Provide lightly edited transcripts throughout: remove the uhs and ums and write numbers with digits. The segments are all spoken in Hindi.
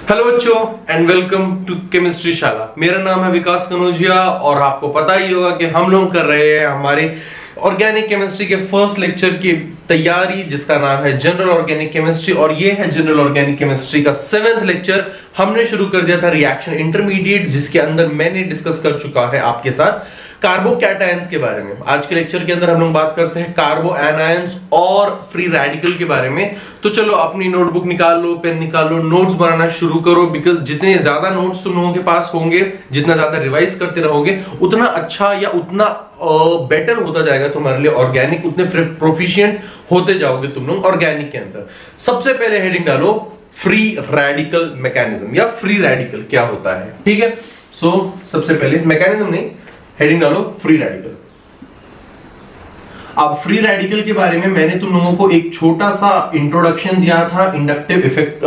हेलो बच्चों एंड वेलकम टू केमिस्ट्री शाला। मेरा नाम है विकास कनौजिया और आपको पता ही होगा कि हम लोग कर रहे हैं हमारे ऑर्गेनिक केमिस्ट्री के फर्स्ट लेक्चर की तैयारी, जिसका नाम है जनरल ऑर्गेनिक केमिस्ट्री। और ये है जनरल ऑर्गेनिक केमिस्ट्री का 7th लेक्चर। हमने शुरू कर दिया था रिएक्शन इंटरमीडिएट, जिसके अंदर मैंने डिस्कस कर चुका है आपके साथ कार्बोकैटायंस के बारे में। आज के लेक्चर के अंदर हम लोग बात करते हैं कार्बो एनायंस और फ्री रेडिकल के बारे में। तो चलो अपनी नोटबुक निकाल लो, पेन निकाल लो, नोट्स बनाना शुरू करो। बिकॉज जितने ज्यादा नोट्स तुम लोगों के पास होंगे, जितना ज्यादा रिवाइज करते रहोगे, उतना अच्छा या उतना बेटर होता जाएगा तुम्हारे लिए ऑर्गेनिक, उतने प्रोफिशिएंट होते जाओगे तुम लोग ऑर्गेनिक के अंदर। सबसे पहले हेडिंग डालो फ्री रेडिकल मैकेनिज्म या फ्री रेडिकल क्या होता है। ठीक है, सो सबसे पहले मैकेनिज्म नहीं, हेडिंग डालो फ्री रेडिकल। अब फ्री रेडिकल के बारे में मैंने तुम लोगों को एक छोटा सा इंट्रोडक्शन दिया था इंडक्टिव इफेक्ट।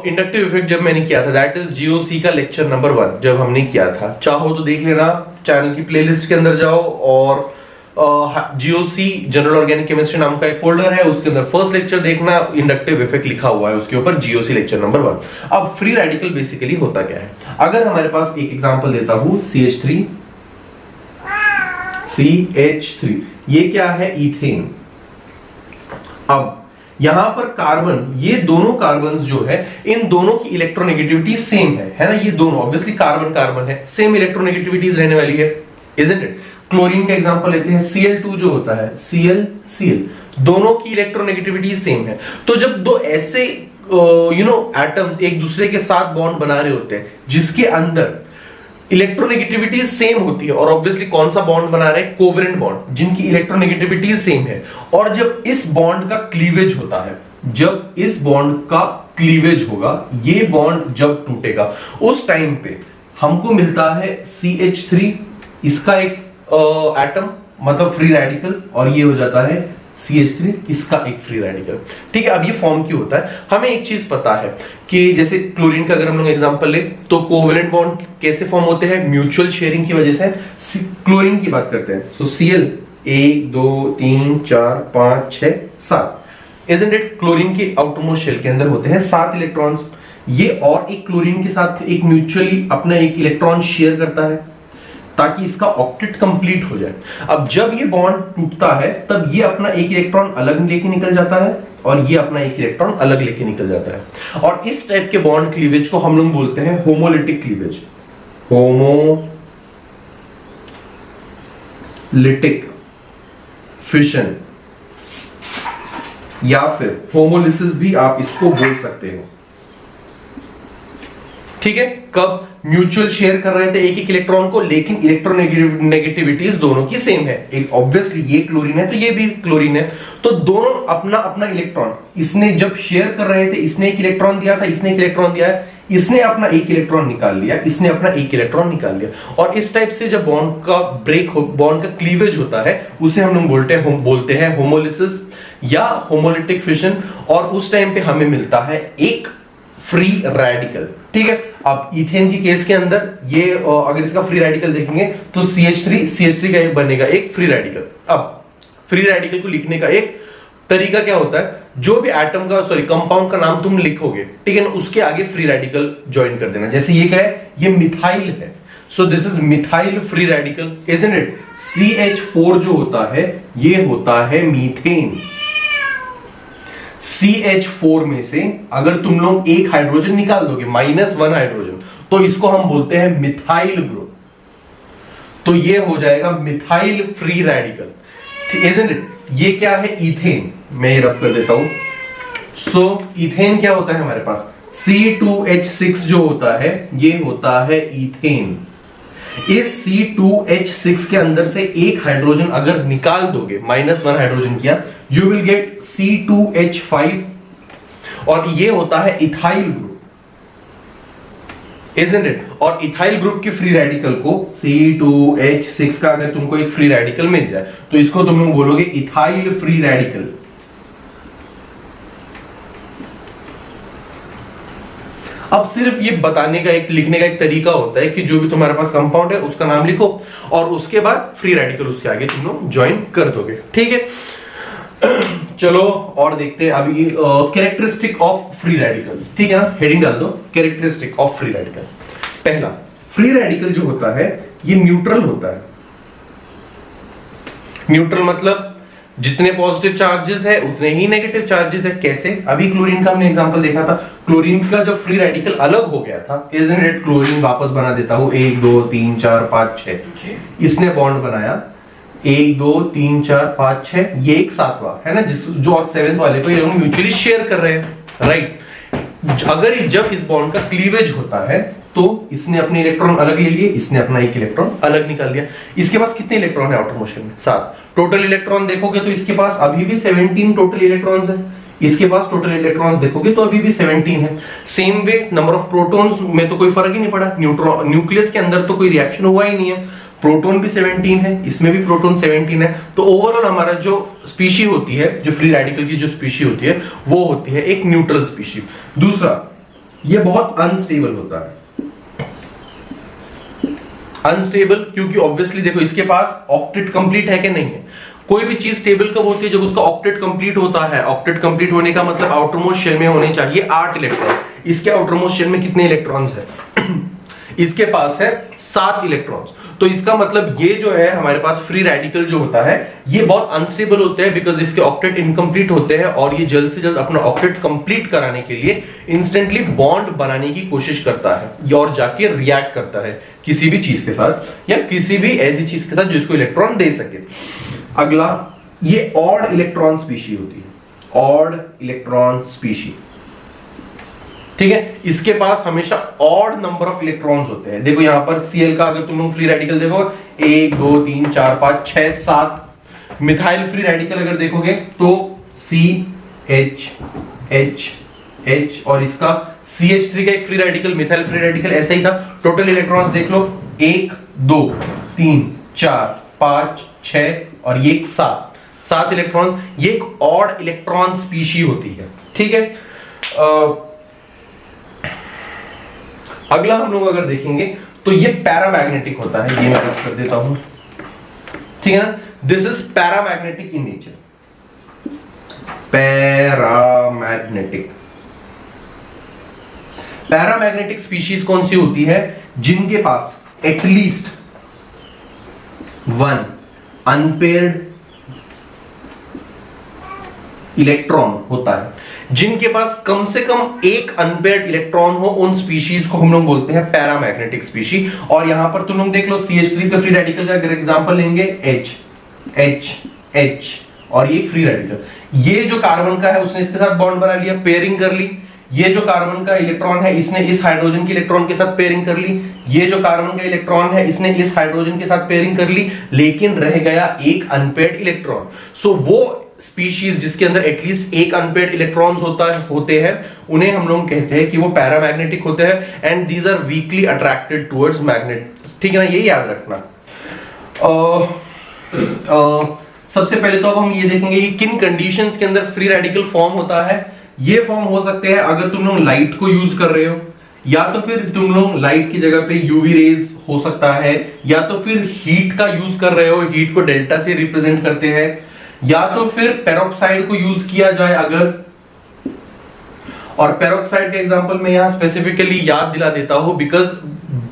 इंडक्टिव इफेक्ट जब मैंने किया था, दैट इज जीओसी का लेक्चर नंबर 1 जब हमने किया था। चाहो तो देख लेना, चैनल की प्लेलिस्ट के अंदर जाओ और जीओसी जनरल ऑर्गेनिक केमिस्ट्री नाम का एक फोल्डर है, उसके अंदर फर्स्ट लेक्चर देखना, इंडक्टिव इफेक्ट लिखा हुआ है उसके ऊपर, जीओसी लेक्चर नंबर 1। अब फ्री रेडिकल बेसिकली होता क्या है, अगर हमारे पास एक एग्जांपल देता हूं CH3, ये क्या है, इथेन। अब यहां पर कार्बन, ये दोनों कार्बन जो है, इन दोनों की इलेक्ट्रोनेगेटिविटी सेम है ना। ये दोनों ऑब्वियसली कार्बन कार्बन है, सेम इलेक्ट्रोनेगेटिविटीज रहने वाली है, इजंट इट। क्लोरीन का एग्जांपल लेते हैं, Cl2 जो होता है, Cl, दोनों की इलेक्ट्रोनेगेटिविटी सेम है। तो जब दो ऐसे एटम्स एक दूसरे के साथ बॉन्ड बना रहे होते हैं जिसके अंदर इलेक्ट्रोनेगेटिविटी सेम होती है, और ऑब्वियसली कौन सा बॉन्ड बना रहे हैं, कोवेलेंट बॉन्ड, जिनकी इलेक्ट्रोनेगेटिविटी सेम है। और जब इस बॉन्ड का क्लीवेज होता है, जब इस बॉन्ड का क्लीवेज होगा, ये बॉन्ड जब टूटेगा, उस टाइम पे हमको मिलता है CH3, इसका एक एटम मतलब फ्री रेडिकल, और ये हो जाता है CH3, इसका एक फ्री रेडिकल। ठीक है, अब ये फॉर्म क्यों होता है, हमें एक चीज पता है कि जैसे क्लोरीन का अगर हम लोग एग्जांपल ले तो कोवेलेंट बॉन्ड कैसे फॉर्म होते हैं, म्यूचुअल शेयरिंग की वजह से। क्लोरीन की बात करते हैं, सो Cl 1 2 3 4 5 6 7, इजंट इट। क्लोरीन के आउटरमोस्ट शेल के अंदर होते हैं 7 इलेक्ट्रॉन्स। ये और एक क्लोरीन के साथ एक म्यूचुअली अपना एक इलेक्ट्रॉन शेयर करता है ताकि इसका ऑक्टेट कंप्लीट हो जाए। अब जब ये बॉन्ड टूटता है तब ये अपना एक इलेक्ट्रॉन अलग लेके निकल जाता है और ये अपना एक इलेक्ट्रॉन अलग लेके निकल जाता है। और इस टाइप के बॉन्ड क्लीवेज को हम लोग बोलते हैं होमोलिटिक क्लीवेज, होमोलिटिक फिशन, या फिर होमोलिसिस भी आप इसको बोल सकते हो। ठीक है, कब म्यूचुअल शेयर कर रहे थे एक एक इलेक्ट्रॉन को, लेकिन इलेक्ट्रोनेगेटिविटीज दोनों की सेम है। एक ऑब्वियसली ये क्लोरीन है तो ये भी क्लोरीन है, तो दोनों अपना अपना इलेक्ट्रॉन, इसने जब शेयर कर रहे थे, इसने एक इलेक्ट्रॉन दिया था, इसने एक इलेक्ट्रॉन दिया है, इसने अपना एक इलेक्ट्रॉन निकाल लिया, इसने अपना एक इलेक्ट्रॉन निकाल लिया। और इस टाइप से जब बॉन्ड का ब्रेक हो, बॉन्ड का क्लीवेज होता है, उसे हम लोग बोलते हैं होमोलिसिस या होमोलिटिक फिशन। और उस टाइम पे हमें मिलता है एक फ्री रेडिकल। ठीक है, अब इथेन के केस के अंदर ये अगर इसका फ्री रेडिकल देखेंगे तो CH3 का एक बनेगा एक फ्री रेडिकल। अब फ्री रेडिकल को लिखने का एक तरीका क्या होता है, जो भी एटम का कंपाउंड का नाम तुम लिखोगे, ठीक है ना, उसके आगे फ्री रेडिकल ज्वाइन कर देना। जैसे ये क्या है, ये मिथाइल है, so this is methyl free radical, isn't it. CH4 जो होता है ये होता है मीथेन। CH4 में से अगर तुम लोग एक हाइड्रोजन निकाल दोगे, -1 हाइड्रोजन, तो इसको हम बोलते हैं मिथाइल ग्रुप। तो ये हो जाएगा methyl free radical, isn't it. ये क्या है, इथेन। मैं ये रफ कर देता हूं। सो इथेन क्या होता है हमारे पास, C2H6 जो होता है ये होता है इथेन। इस C2H6 के अंदर से एक हाइड्रोजन अगर निकाल दोगे, -1 हाइड्रोजन किया, यू विल गेट C2H5, और ये होता है इथाइल ग्रुप, इजंट इट। और इथाइल ग्रुप के फ्री रेडिकल को, C2H6 का अगर तुमको एक फ्री रेडिकल मिल जाए तो इसको तुम लोग बोलोगे इथाइल फ्री रेडिकल। अब सिर्फ ये बताने का एक, लिखने का एक तरीका होता है कि जो भी तुम्हारे पास कंपाउंड है उसका नाम लिखो और उसके बाद फ्री रेडिकल उसके आगे तुम लोग ज्वाइन कर दोगे। ठीक है, चलो और देखते हैं अभी कैरेक्टरिस्टिक ऑफ फ्री रेडिकल्स, ठीक है ना, हेडिंग डाल दो कैरेक्टरिस्टिक ऑफ फ्री रेडिकल। पहला, फ्री रेडिकल जो होता है ये न्यूट्रल होता है। न्यूट्रल मतलब जितने पॉजिटिव चार्जेस है उतने ही नेगेटिव चार्जेस है। कैसे? अभी क्लोरीन का हमने एग्जांपल देखा था। क्लोरीन का जब फ्री रेडिकल अलग हो गया था, इजंट इट, क्लोरीन वापस बना देता हूं 1 2 3 4 5 6, इसने बॉन्ड बनाया 1 2 3 4 5 6, ये एक सातवां है ना, जिस जो और 7th वाले को ये लोग म्यूचुअली शेयर कर रहे हैं, राइट। अगर जब इस बॉन्ड का क्लीवेज होता है तो इसने अपने इलेक्ट्रॉन अलग ले लिए, इसने अपना एक इलेक्ट्रॉन अलग निकाल लिया। इसके पास कितने इलेक्ट्रॉन है आउटर मोशन में? 7। टोटल इलेक्ट्रॉन देखोगे तो इसके पास अभी भी 17 टोटल इलेक्ट्रॉन्स है, इसके पास टोटल इलेक्ट्रॉन्स देखोगे तो अभी भी 17 है। Same way number of protons में तो कोई फर्क ही नहीं पड़ा, न्यूक्लियस के अंदर तो कोई रिएक्शन हुआ ही नहीं है। प्रोटॉन भी 17 है, इसमें भी प्रोटॉन 17 है। तो ओवरऑल हमारा जो स्पीशी होती है, जो फ्री रेडिकल की जो स्पीशी होती है वो होती है एक न्यूट्रल स्पीशी। दूसरा, ये बहुत अनस्टेबल होता है। अनस्टेबल क्योंकि ऑब्वियसली देखो इसके पास ऑक्टेट कंप्लीट है कि नहीं है। कोई भी चीज स्टेबल कब होती है? जब उसका ऑक्टेट कंप्लीट होता है। ऑक्टेट कंप्लीट होने का मतलब आउटर मोस्ट शेल में होने चाहिए 8 इलेक्ट्रॉन। इसके आउटर मोस्ट शेल में कितने इलेक्ट्रॉन्स है? इसके पास है 7 इलेक्ट्रॉन्स। तो इसका मतलब ये जो है हमारे पास फ्री रेडिकल जो होता है ये बहुत अनस्टेबल होते हैं, बिकॉज इसके ऑक्टेट इनकम्प्लीट होते हैं और ये जल्द से जल्द अपना ऑक्टेट कंप्लीट कराने के लिए इंस्टेंटली बॉन्ड बनाने की कोशिश करता है और जाके रिएक्ट करता है किसी भी चीज के साथ या किसी भी ऐसी चीज के साथ जो इसको इलेक्ट्रॉन दे सके। अगला, ये ऑड इलेक्ट्रॉन स्पीशी होती है, ऑड इलेक्ट्रॉन स्पीशी, ठीक है। इसके पास हमेशा ऑड नंबर ऑफ इलेक्ट्रॉन्स होते हैं। देखो यहां पर Cl का अगर तुम लोग फ्री रेडिकल देखो 1 2 3 4 5 6 7। मिथाइल फ्री रेडिकल अगर देखोगे तो CH H H और इसका CH3 का एक free radical, methyl free radical ऐसा ही था। टोटल इलेक्ट्रॉन्स देख लो 1 2 3 4 5 6 और ये 7 इलेक्ट्रॉन्स। ये एक ऑड इलेक्ट्रॉन स्पीशी होती है, ठीक है। अगला हम लोग अगर देखेंगे तो ये पैरामैग्नेटिक होता है, ये मैं रख कर देता हूं, ठीक है ना। This is paramagnetic in nature, paramagnetic. Paramagnetic species कौन सी होती है? जिनके पास एटलीस्ट 1 अनपेयर्ड इलेक्ट्रॉन होता है। जिनके पास कम से कम एक अनपेयर्ड इलेक्ट्रॉन हो, उन स्पीशीज को हम लोग बोलते हैं पैरामैग्नेटिक स्पीशी। और यहां पर तुम लोग देख लो CH3 का फ्री रेडिकल का अगर एग्जांपल लेंगे H H H और ये फ्री रेडिकल। ये जो कार्बन का है उसने इसके साथ बॉन्ड बना लिया, पेयरिंग कर ली। ये जो कार्बन का इलेक्ट्रॉन है इसने इस हाइड्रोजन के इलेक्ट्रॉन के साथ पेयरिंग कर ली। ये जो कार्बन का इलेक्ट्रॉन है इसने इस हाइड्रोजन के साथ पेयरिंग कर ली, लेकिन रह गया एक अनपेयर्ड इलेक्ट्रॉन। सो वो स्पीशीज जिसके अंदर एटलीस्ट एक अनपेयर्ड इलेक्ट्रॉन्स होते हैं उन्हें हम लोग कहते हैं कि वो पैरामैग्नेटिक होते हैं। And these are weakly attracted towards magnet, ठीक है ना, ये याद रखना। सबसे पहले तो अब हम ये देखेंगे कि किन कंडीशंस के अंदर फ्री रेडिकल फॉर्म होता है। ये फॉर्म हो सकते हैं अगर तुम लोग लाइट को यूज कर रहे हो, या तो फिर तुम लोग लाइट की जगह पे यूवी रेज हो सकता है, या तो फिर हीट का यूज कर रहे हो, हीट को डेल्टा से रिप्रेजेंट करते हैं, या तो फिर पेरोक्साइड को यूज किया जाए अगर। और पेरोक्साइड के एग्जांपल में यहां स्पेसिफिकली याद दिला देता हूं बिकॉज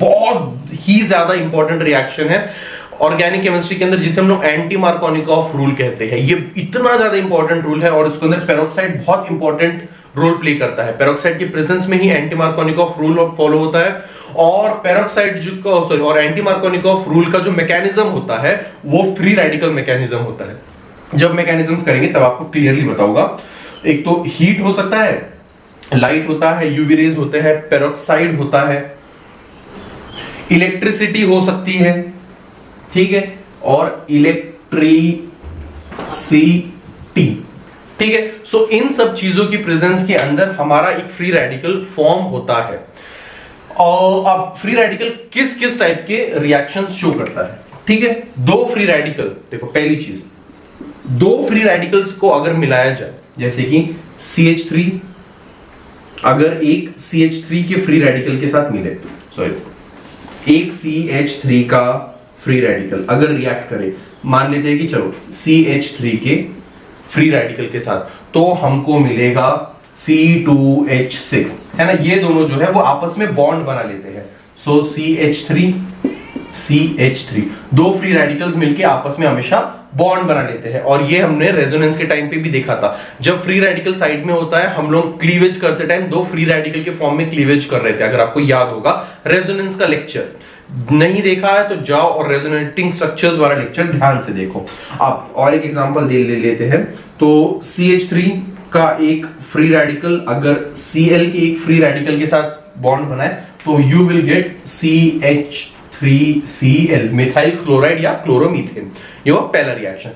बहुत ही ज्यादा इंपॉर्टेंट रिएक्शन है ऑर्गेनिक केमिस्ट्री के अंदर, जिसे हम लोग एंटी मार्कोनिकॉफ रूल कहते हैं। ये इतना ज्यादा इंपॉर्टेंट रूल है और इसके अंदर पेरोक्साइड बहुत इंपॉर्टेंट रोल प्ले करता है। पेरोक्साइड की प्रेजेंस में ही एंटी मार्कोनिकॉफ रूल फॉलो होता है। और पेरोक्साइड और एंटी मार्कोनिकॉफ रूल का जो मैकेनिज्म होता है वो फ्री रेडिकल मैकेनिज्म होता है। जब मैकेनिज्म्स करेंगे तब आपको क्लियरली बताऊंगा। एक तो हीट हो सकता है, लाइट होता है, यूवी रेज होते हैं, पेरोक्साइड होता है, इलेक्ट्रिसिटी हो सकती है, ठीक है, और इलेक्ट्रिसिटी, ठीक है। सो इन सब चीजों की प्रेजेंस के अंदर हमारा एक फ्री रेडिकल फॉर्म होता है। और अब फ्री रेडिकल किस किस टाइप के रिएक्शंस शो करता है, ठीक है। 2 फ्री रेडिकल, देखो पहली चीज 2 फ्री रेडिकल्स को अगर मिलाया जाए, जैसे कि CH3 अगर एक CH3 के फ्री रेडिकल के साथ मिले, सॉरी एक CH3 का फ्री रेडिकल अगर रिएक्ट करे, मान लेते हैं कि चलो CH3 के फ्री रेडिकल के साथ, तो हमको मिलेगा C2H6, है ना। ये दोनों जो है वो आपस में बॉन्ड बना लेते हैं, सो CH3 दो फ्री रेडिकल्स मिलके आपस में हमेशा बॉन्ड बना लेते हैं। और ये हमने रेजोनेंस के टाइम पे भी देखा था, जब फ्री रेडिकल साइड में होता है हम लोग क्लीवेज करते टाइम दो फ्री रेडिकल के फॉर्म में क्लीवेज कर रहे थे, अगर आपको याद होगा रेजोनेंस का लेक्चर। नहीं देखा है तो जाओ और रेजोनेटिंग स्ट्रक्चर्स वाला लेक्चर ध्यान से देखो। आप और एक एग्जांपल ले लेते हैं, तो CH3 का एक फ्री रेडिकल अगर Cl के एक फ्री रेडिकल के साथ बॉन्ड बनाए तो you will get CH3Cl, methyl chloride या क्लोरोमीथेन। ये पहला रिएक्शन।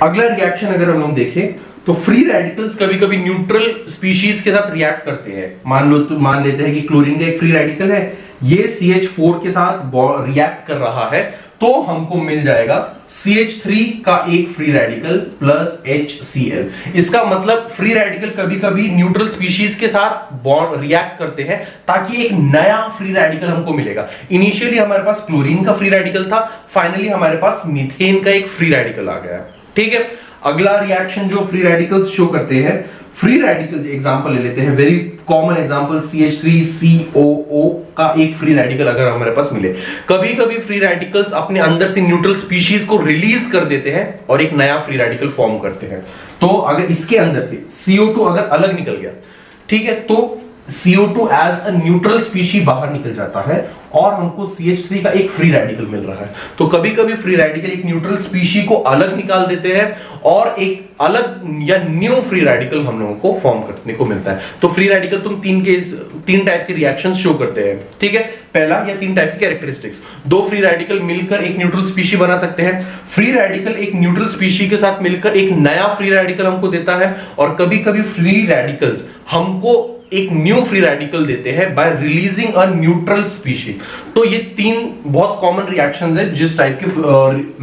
अगला रिएक्शन अगर हम लोग देखें तो फ्री रेडिकल्स कभी कभी न्यूट्रल स्पीशीज के साथ रिएक्ट करते हैं। मान लेते हैं कि क्लोरीन का एक फ्री रेडिकल है, ये CH4 के साथ रिएक्ट कर रहा है, तो हमको मिल जाएगा CH3 का एक फ्री रेडिकल प्लस HCl। इसका मतलब फ्री रेडिकल कभी कभी न्यूट्रल स्पीशीज के साथ बॉन्ड रिएक्ट करते हैं ताकि एक नया फ्री रेडिकल हमको मिलेगा। इनिशियली हमारे पास क्लोरीन का फ्री रेडिकल था, फाइनली हमारे पास मीथेन का एक फ्री रेडिकल आ गया। ठीक है, अगला रिएक्शन जो फ्री रेडिकल्स शो करते हैं, फ्री रेडिकल एग्जांपल ले लेते हैं, वेरी कॉमन एग्जांपल CH3COO का एक फ्री रेडिकल अगर हमारे पास मिले। कभी कभी फ्री रेडिकल्स अपने अंदर से न्यूट्रल स्पीशीज को रिलीज कर देते हैं और एक नया फ्री रेडिकल फॉर्म करते हैं। तो अगर इसके अंदर से CO2 अगर अलग निकल गया, ठीक है, तो CO2 as a neutral species बाहर निकल जाता है और हमको CH3 का एक फ्री रेडिकल मिल रहा है। तो कभी कभी फ्री रेडिकल एक न्यूट्रल स्पीशी को अलग निकाल देते हैं और एक अलग या न्यू फ्री रेडिकल हम लोगों को फॉर्म करने को मिलता है। तो फ्री रेडिकल तुम तीन टाइप के रिएक्शंस शो करते हैं। ठीक है, पहला या तीन टाइप के कैरेक्टरिस्टिक्स, दो फ्री रेडिकल मिलकर एक न्यूट्रल स्पीशी बना सकते हैं, फ्री रेडिकल एक न्यूट्रल स्पीशी के साथ मिलकर एक नया फ्री रेडिकल हमको देता है, और कभी कभी फ्री रेडिकल्स हमको एक न्यू फ्री रेडिकल देते हैं bye releasing a neutral species. तो ये तीन बहुत कॉमन रिएक्शंस है जिस टाइप के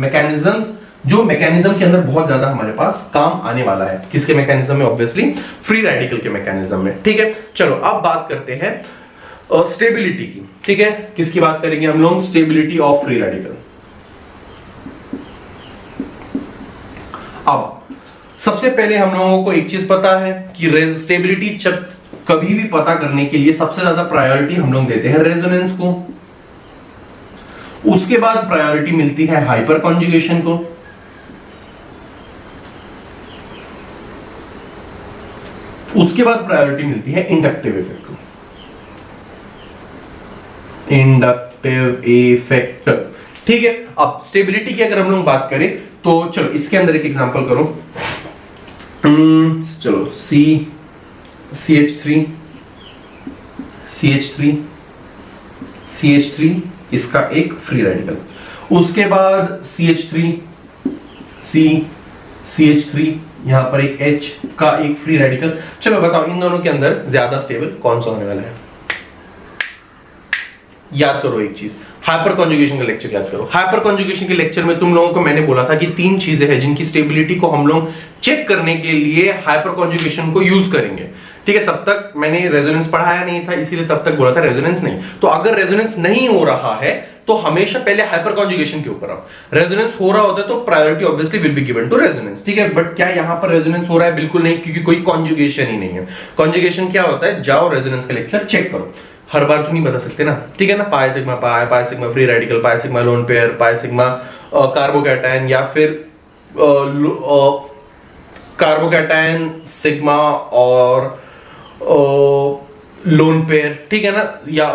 मैकेनिज्म्स, जो मैकेनिज्म के अंदर बहुत ज्यादा हमारे पास काम आने वाला है। किसके मैकेनिज्म में? ऑब्वियसली फ्री रेडिकल के मैकेनिज्म में। ठीक है, चलो अब बात करते हैं स्टेबिलिटी की। ठीक है, किसकी बात करेंगे हम लोग? Stability of free radical. अब सबसे पहले हम लोगों को एक चीज पता है कि स्टेबिलिटी कभी भी पता करने के लिए सबसे ज्यादा प्रायोरिटी हम लोग देते हैं रेजोनेंस को, उसके बाद प्रायोरिटी मिलती है हाइपर कॉन्जुगेशन को, उसके बाद प्रायोरिटी मिलती है इंडक्टिव इफेक्ट को। इंडक्टिव इफेक्ट, ठीक है। अब स्टेबिलिटी की अगर हम लोग बात करें तो चलो इसके अंदर एक एग्जांपल करो। चलो CH3 इसका एक फ्री रेडिकल, उसके बाद CH3 यहां पर एक H का एक फ्री रेडिकल। चलो बताओ इन दोनों के अंदर ज्यादा स्टेबल कौन सा होने वाला है? याद करो एक चीज, हाइपर कॉन्जुगेशन का लेक्चर याद करो। हाइपर कॉन्जुगेशन के लेक्चर में तुम लोगों को मैंने बोला था कि तीन चीजें हैं जिनकी स्टेबिलिटी को हम लोग चेक करने के लिए हाइपर कॉन्जुगेशन को यूज करेंगे। ठीक है, तब तक मैंने रेजोनेंस पढ़ाया नहीं था, इसीलिए तब तक बोला था रेजोनेंस नहीं। तो अगर रेजोनेंस नहीं हो रहा है तो हमेशा पहले हाइपर कॉन्जुगेशन के ऊपर आओ। रेजोनेंस हो रहा होता है तो priority obviously will be given to resonance. ठीक है, बट क्या यहां पर रेजोनेंस हो रहा है? बिल्कुल नहीं, क्योंकि कोई कॉन्जुगेशन ही नहीं है। कॉन्जुगेशन क्या होता है? जाओ रेजोनेंस का लेक्चर चेक करो। हर बार तो नहीं बता सकते ना। ठीक है ना, पाई sigma free radical, pi sigma lone pair, pi sigma carbocation, या फिर कार्बोकैटायन सिग्मा और लोन पेयर। ठीक है ना, या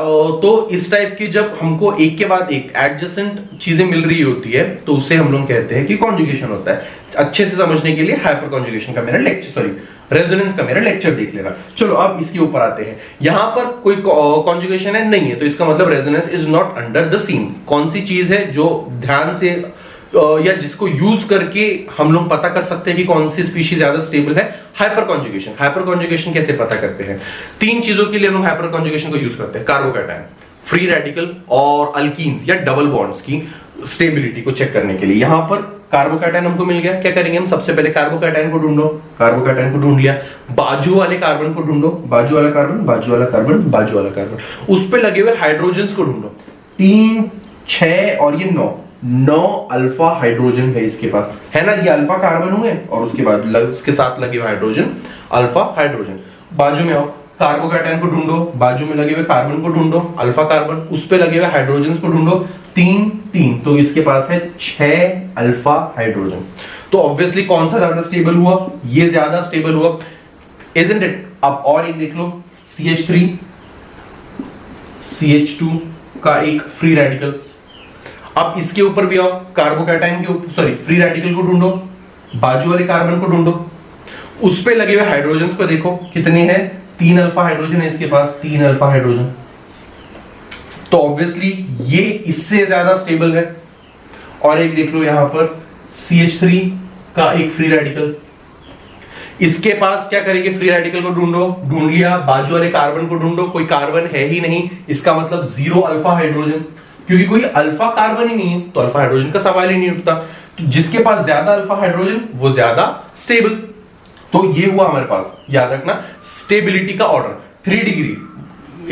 तो इस टाइप की जब हमको एक के बाद एक एडजेसेंट चीजें मिल रही होती है तो उसे हम लोग कहते हैं कि कॉन्जुगेशन होता है। अच्छे से समझने के लिए हाइपर कॉन्जुगेशन का मेरा लेक्चर, रेजोनेंस का मेरा लेक्चर देख लेना। चलो अब इसके ऊपर आते हैं। यहां पर कोई कॉन्जुगेशन है नहीं है, तो इसका मतलब resonance is not under the scene. कौन सी चीज है जो ध्यान से या जिसको यूज करके हम लोग पता कर सकते हैं कि कौन सी स्पीशीज ज्यादा स्टेबल है? Hyper conjugation. हाइपर कॉन्जुगेशन कैसे पता करते हैं? तीन चीजों के लिए हम लोग हाइपर कॉन्जुगेशन को यूज करते हैं, कार्बोकैटायन, फ्री रेडिकल और अल्कीन्स या डबल बॉन्ड्स की स्टेबिलिटी को चेक करने के लिए। यहां पर कार्बोकैटायन हमको मिल गया, क्या करेंगे हम? सबसे पहले कार्बोकैटायन को ढूंढो, कार्बोकैटायन को ढूंढ लिया, बाजू वाले कार्बन को ढूंढो, बाजू वाला कार्बन, बाजू वाला कार्बन, बाजू वाला कार्बन, उस पे लगे हुए हाइड्रोजन्स को ढूंढो। 3, 6 और ये 9, 9 अल्फा हाइड्रोजन है इसके पास, है ना। ये अल्फा कार्बन हुए और उसके बाद उसके साथ लगे हुए हाइड्रोजन अल्फा हाइड्रोजन। बाजू में आओ, कार्बोकैटायन को ढूंढो, बाजू में लगे हुए कार्बन को ढूंढो, अल्फा कार्बन, उस पे लगे हुए हाइड्रोजन को ढूंढो, 3 3, तो इसके पास है 6 अल्फा हाइड्रोजन। तो ऑब्वियसली कौन सा ज्यादा स्टेबल हुआ, ये ज्यादा स्टेबल हुआ, इजंट इट। अब और एक देख लो, CH3 CH2 का एक फ्री रेडिकल। अब इसके ऊपर भी आओ, कार्बोकैटायन के ऊपर, सॉरी, फ्री रेडिकल को ढूंढो, बाजू वाले कार्बन को ढूंढो, उस पे लगे हुए हाइड्रोजन को देखो कितने हैं, 3 अल्फा हाइड्रोजन है इसके पास, 3 अल्फा हाइड्रोजन। तो ऑब्वियसली ये इससे ज्यादा स्टेबल है। और एक देख लो यहां पर CH3 का एक फ्री रेडिकल, इसके पास क्या करेंगे, फ्री रेडिकल को ढूंढो, ढूंढ लिया, बाजू वाले कार्बन को ढूंढो, कोई कार्बन है ही नहीं, इसका मतलब 0 अल्फा हाइड्रोजन, क्योंकि कोई अल्फा कार्बन ही नहीं है तो अल्फा हाइड्रोजन का सवाल ही नहीं उठता। तो जिसके पास ज्यादा अल्फा हाइड्रोजन वो ज्यादा स्टेबल। तो ये हुआ हमारे पास, याद रखना स्टेबिलिटी का order, 3 degree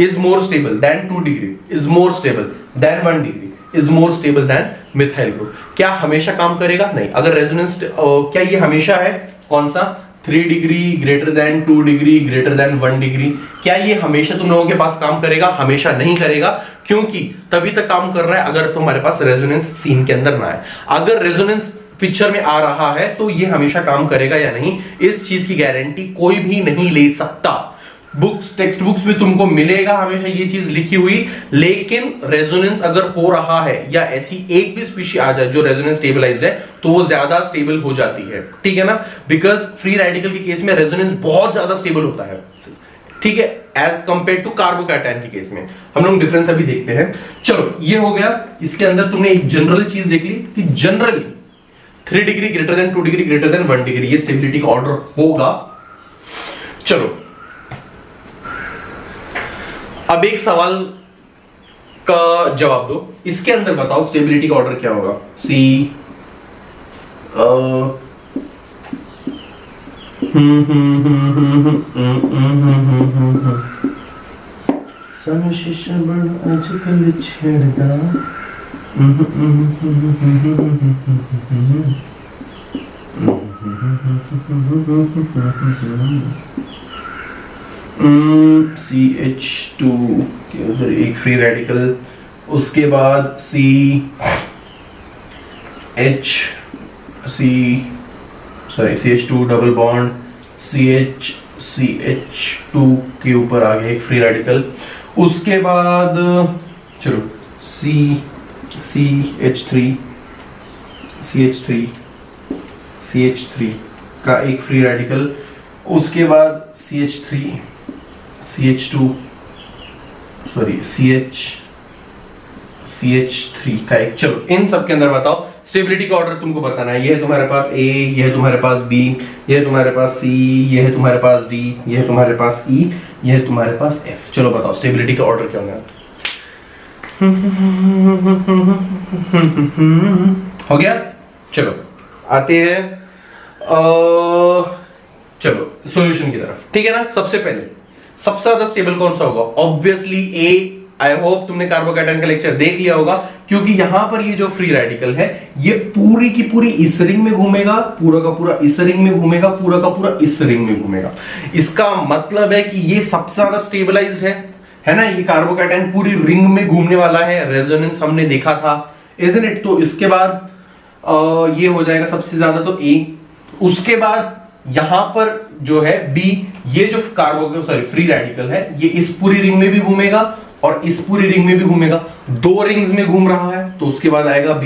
is more stable then 2 degree, is more stable then 1 degree, is more stable then methyl group. क्या हमेशा काम करेगा? नहीं। अगर रेजोनेंस, क्या ये हमेशा है? कौन सा? 3 degree greater than 2 degree greater than 1 degree. क्या ये हमेशा तुम लोगों के पास काम करेगा? हमेशा नहीं करेगा, क्योंकि तभी तक काम कर रहा है अगर तुम्हारे पास रेजोनेंस सीन के अंदर ना है। अगर रेजोनेंस पिक्चर में आ रहा है तो ये हमेशा काम करेगा या नहीं, इस चीज की गारंटी कोई भी नहीं ले सकता। बुक्स, टेक्स्ट बुक्स में तुमको मिलेगा हमेशा ये चीज लिखी हुई, लेकिन रेजोनेंस अगर हो रहा है या ऐसी एक भी स्पीशीज आ जाए जो रेजोनेंस स्टेबलाइज्ड है तो वो ज्यादा स्टेबल हो जाती है, ठीक है ना। बिकॉज फ्री रेडिकल के केस में रेजोनेंस बहुत ज्यादा स्टेबल होता है, ठीक है, एज कंपेयर टू कार्बोकैटायन के केस में। हम लोग डिफरेंस अभी देखते हैं। चलो ये हो गया, इसके अंदर तुमने एक जनरल चीज देख ली कि generally 3 degree greater than 2 degree greater than 1 degree ये स्टेबिलिटी का ऑर्डर होगा। चलो अब एक सवाल का जवाब दो, इसके अंदर बताओ स्टेबिलिटी का ऑर्डर क्या होगा। सी आजकल छेड़दा CH2 के उधर एक फ्री रेडिकल, उसके बाद CH2 डबल बॉन्ड, CH2 के ऊपर आ गया एक फ्री रेडिकल, उसके बाद चलो CH3 का एक फ्री रेडिकल, उसके बाद CH3 का एक। चलो इन सब के अंदर बताओ स्टेबिलिटी का ऑर्डर तुमको बताना है। ये है तुम्हारे पास A, ये है तुम्हारे पास B, ये है तुम्हारे पास C, ये है तुम्हारे पास D, ये है तुम्हारे पास E, ये है तुम्हारे पास F। चलो बताओ स्टेबिलिटी का ऑर्डर क्या होगा। हो गया। चलो आते हैं चलो सॉल्यूशन की तरफ, ठीक है ना। सबसे पहले सबसे ज्यादा स्टेबल कौन सा होगा? Obviously A। आई होप तुमने कार्बोकैटायन का लेक्चर देख लिया होगा, क्योंकि यहां पर ये जो फ्री रेडिकल है ये पूरी की पूरी इस रिंग में घूमेगा, पूरा का पूरा इस रिंग में घूमेगा, पूरा का पूरा इस रिंग में घूमेगा। इसका मतलब है कि ये सबसे ज्यादा स्टेबलाइज्ड है ना। ये कार्बोकैटायन पूरी रिंग में घूमने वाला है, रेजोनेंस हमने देखा था, इजंट इट। तो इसके बाद ये हो जाएगा सबसे ज्यादा तो A। उसके बाद यहां पर जो है B, ये जो फ्री रेडिकल है ये इस पूरी रिंग में भी घूमेगा और इस पूरी रिंग में भी घूमेगा, 2 रिंग्स में घूम रहा है, तो उसके बाद आएगा B।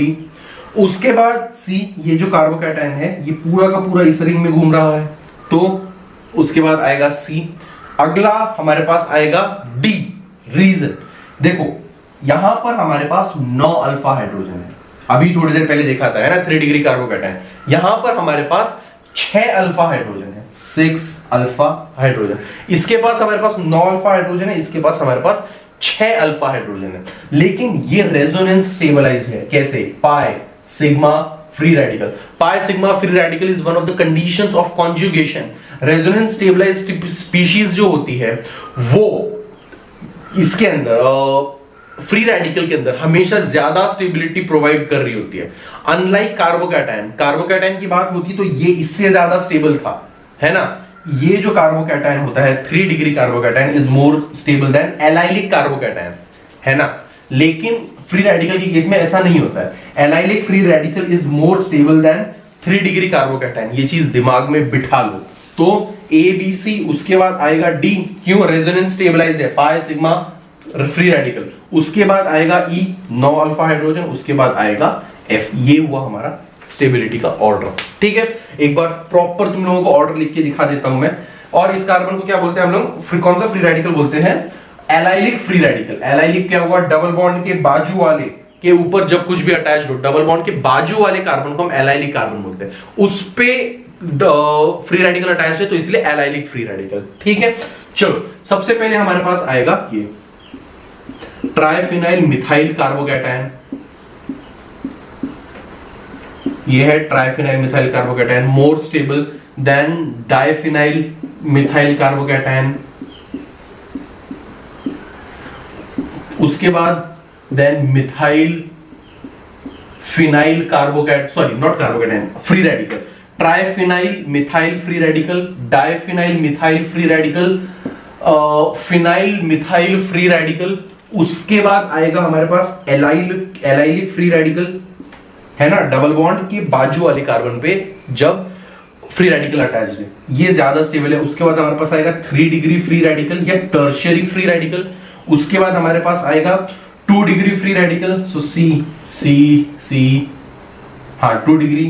उसके बाद C, ये जो कार्बोकैटायन है ये पूरा का पूरा इस रिंग में घूम रहा है, तो उसके बाद आएगा C। अगला हमारे पास आएगा D। रीजन देखो, यहां पर हमारे पास 9 अल्फा हाइड्रोजन है, अभी थोड़ी देर पहले देखा था, है ना, 3 डिग्री कार्बोकैटायन। यहां पर हमारे पास 6 अल्फा हाइड्रोजन है, 6 अल्फा हाइड्रोजन। इसके पास हमारे पास 9 अल्फा हाइड्रोजन है, इसके पास हमारे पास 6 अल्फा हाइड्रोजन है, लेकिन ये रेजोनेंस स्टेबलाइज है। कैसे? Pi sigma free radical. Pi sigma free radical is one of the conditions of conjugation. Resonance stabilised species जो होती है वो इसके अंदर फ्री रेडिकल के अंदर हमेशा ज्यादा स्टेबिलिटी प्रोवाइड कर रही होती है, अनलाइक कार्बोकैटायन। कार्बोकैटायन की बात होती तो ये इससे ज्यादा स्टेबल था, है ना। ये जो कार्बोकैटायन होता है 3 degree carbocation is more stable then allylic carbocation, है ना। लेकिन फ्री रेडिकल के केस में ऐसा नहीं होता है। Allylic free radical is more stable then 3 degree carbocation. ये चीज दिमाग में बिठा लो। तो ए बी सी, उसके बाद आएगा डी, क्यों, रेजोनेंस स्टेबलाइज्ड है, पाई सिग्मा फ्री रेडिकल। उसके बाद आएगा ई, 9 अल्फा हाइड्रोजन, उसके बाद आएगा एफ। ये हुआ हमारा स्टेबिलिटी का ऑर्डर, ठीक है। एक बार प्रॉपर तुम लोगों को ऑर्डर लिख के दिखा देता हूं मैं। और इस कार्बन को क्या बोलते हैं हम लोग, कौन सा फ्री रेडिकल बोलते हैं, एलाइलिक फ्री रेडिकल। एलाइलिक क्या हुआ, डबल बॉन्ड के बाजू वाले के ऊपर जब कुछ भी अटैच हो, डबल बॉन्ड के बाजू वाले कार्बन को हम एलाइलिक कार्बन बोलते हैं। उस पे फ्री रेडिकल अटैच है तो इसलिए एलाइलिक फ्री रेडिकल, ठीक है। चलो सबसे पहले हमारे पास आएगा ये ट्राइफिनाइल मिथाइल कार्बोकैटायन। ये है triphenyl methyl carbocation, more stable than diphenyl methyl carbocation. उसके बाद then methyl phenyl carbocat, sorry not carbocation, free radical, triphenyl methyl free radical, diphenyl methyl free radical, phenyl methyl free radical. उसके बाद आएगा हमारे पास एलाइलिक फ्री रेडिकल, है ना, डबल बॉन्ड के बाजू वाले कार्बन पे जब फ्री रेडिकल अटैच्ड है, ये ज्यादा स्टेबल है। उसके बाद हमारे पास आएगा 3 डिग्री फ्री रेडिकल या टर्शियरी फ्री रेडिकल। उसके बाद हमारे पास आएगा 2 डिग्री फ्री रेडिकल, सो सी, हाँ 2 डिग्री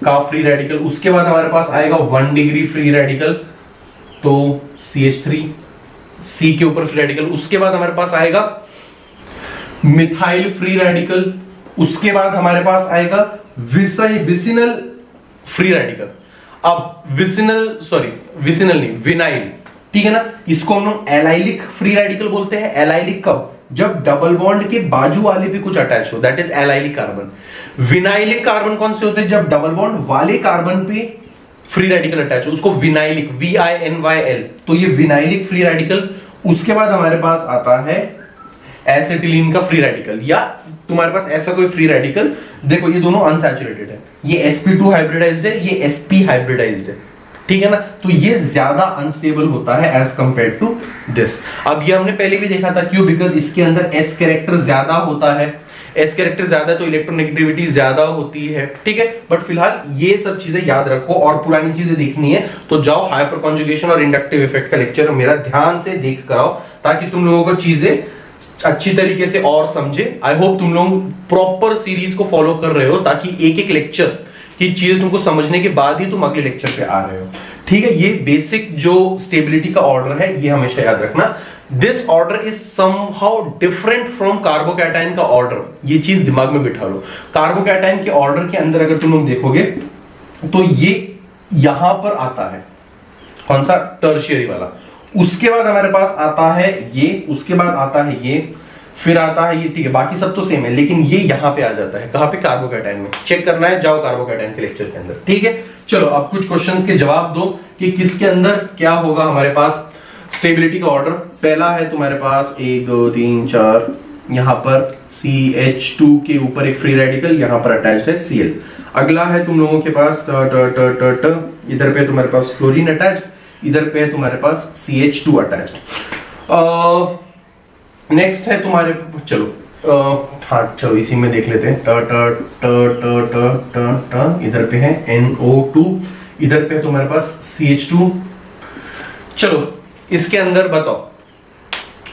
का फ्री रेडिकल। उसके बाद हमारे पास आएगा 1 डिग्री फ्री रेडिकल, तो CH3, सी के ऊपर फ्री रेडिकल। उसके बाद हमारे पास आएगा मिथाइल फ्री रेडिकल। उसके बाद हमारे पास आएगा विसिनल फ्री रेडिकल। अब विसिनल नहीं, विनाइल, ठीक है ना। इसको हम लोग एलाइलिक फ्री रेडिकल बोलते हैं। एलाइलिक कब, जब डबल बॉन्ड के बाजू वाले पे कुछ अटैच हो, that is allylic carbon. Vinylic carbon कौन से होते हैं, जब डबल बॉन्ड वाले कार्बन पे फ्री रेडिकल अटैच हो, उसको विनाइलिक, VINYL, तो ये विनाइलिक फ्री रेडिकल। उसके बाद हमारे पास आता है एसिटिलीन का फ्री रेडिकल, या तुम्हारे पास ऐसा कोई फ्री रेडिकल, देखो ये दोनों अनसैचुरेटेड है, ये sp2 हाइब्रिडाइज्ड है, ये sp हाइब्रिडाइज्ड है, ठीक है ना। तो ये ज्यादा अनस्टेबल होता है एज कंपेयर टू दिस। अब ये हमने पहले भी देखा था, क्यों, बिकॉज इसके अंदर s कैरेक्टर ज्यादा होता है। s कैरेक्टर ज्यादा है तो इलेक्ट्रोनेगेटिविटी ज्यादा होती है, ठीक है। बट फिलहाल ये सब चीजें याद रखो, और पुरानी चीजें देखनी है तो जाओ हाइपर कॉन्जुगेशन और इंडक्टिव इफेक्ट का लेक्चर मेरा ध्यान से देख कर आओ, ताकि तुम लोगों को चीजें अच्छी तरीके से और समझे। आई होप तुम लोग प्रॉपर सीरीज को फॉलो कर रहे हो, ताकि एक एक लेक्चर की चीजें तुमको समझने के बाद ही तुम अगले लेक्चर पे आ रहे हो, ठीक है। ये बेसिक जो स्टेबिलिटी का ऑर्डर है ये हमेशा याद रखना। This order is somehow different from carbocation का ऑर्डर, ये चीज दिमाग में बिठा लो। कार्बोकैटायन के ऑर्डर के अंदर अगर तुम लोग देखोगे तो ये यहां पर आता है, कौन सा, टर्शियरी वाला। उसके बाद हमारे पास आता है ये, उसके बाद आता है ये, फिर आता है ये, ठीक है। बाकी सब तो सेम है, लेकिन ये यहां पे आ जाता है, कहां पे, कार्बोकैटायन में। चेक करना है, जाओ कार्बोकैटायन के लेक्चर के अंदर, ठीक है। चलो अब कुछ क्वेश्चंस के जवाब दो कि किसके अंदर क्या होगा हमारे पास स्टेबिलिटी का ऑर्डर। पहला है तुम्हारे पास 1 2 3 4, यहां पर CH2 के ऊपर एक फ्री रेडिकल, यहां पर अटैच्ड है Cl। अगला है तुम लोगों के पास इधर पे तुम्हारे पास फ्लोरीन अटैच्ड, इधर पे है तुम्हारे पास CH2 अटैच्ड। नेक्स्ट है तुम्हारे, हाँ चलो इसी में देख लेते हैं। इधर पे है NO2, इधर पे है तुम्हारे पास CH2। चलो इसके अंदर बताओ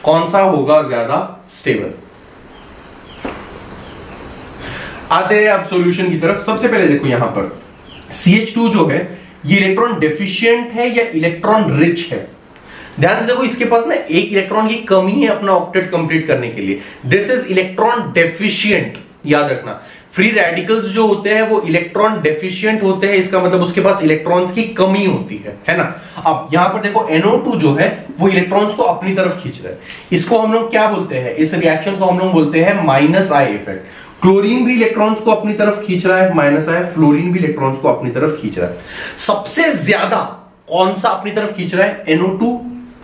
कौन सा होगा ज्यादा स्टेबल। आते हैं अब सॉल्यूशन की तरफ। सबसे पहले देखो यहां पर CH2 जो है ये इलेक्ट्रॉन डेफिशिएंट है या इलेक्ट्रॉन रिच है। ध्यान से देखो, इसके पास ना एक इलेक्ट्रॉन की कमी है अपना ऑक्टेट कंप्लीट करने के लिए। दिस इज इलेक्ट्रॉन डेफिशिएंट, याद रखना। फ्री रेडिकल्स जो होते हैं वो इलेक्ट्रॉन डेफिशिएंट होते हैं, इसका मतलब उसके पास इलेक्ट्रॉन्स की कमी होती है ना। अब यहां पर देखो NO2 जो है वो इलेक्ट्रॉन्स को अपनी तरफ खींच रहा है। इसको हम लोग क्या बोलते हैं, इस रिएक्शन को हम लोग बोलते हैं -I इफेक्ट। क्लोरीन भी इलेक्ट्रॉन्स को अपनी तरफ खींच रहा है, -I, फ्लोरीन भी इलेक्ट्रॉन्स को अपनी तरफ खींच रहा है। सबसे ज्यादा कौन सा अपनी तरफ खींच रहा है, NO2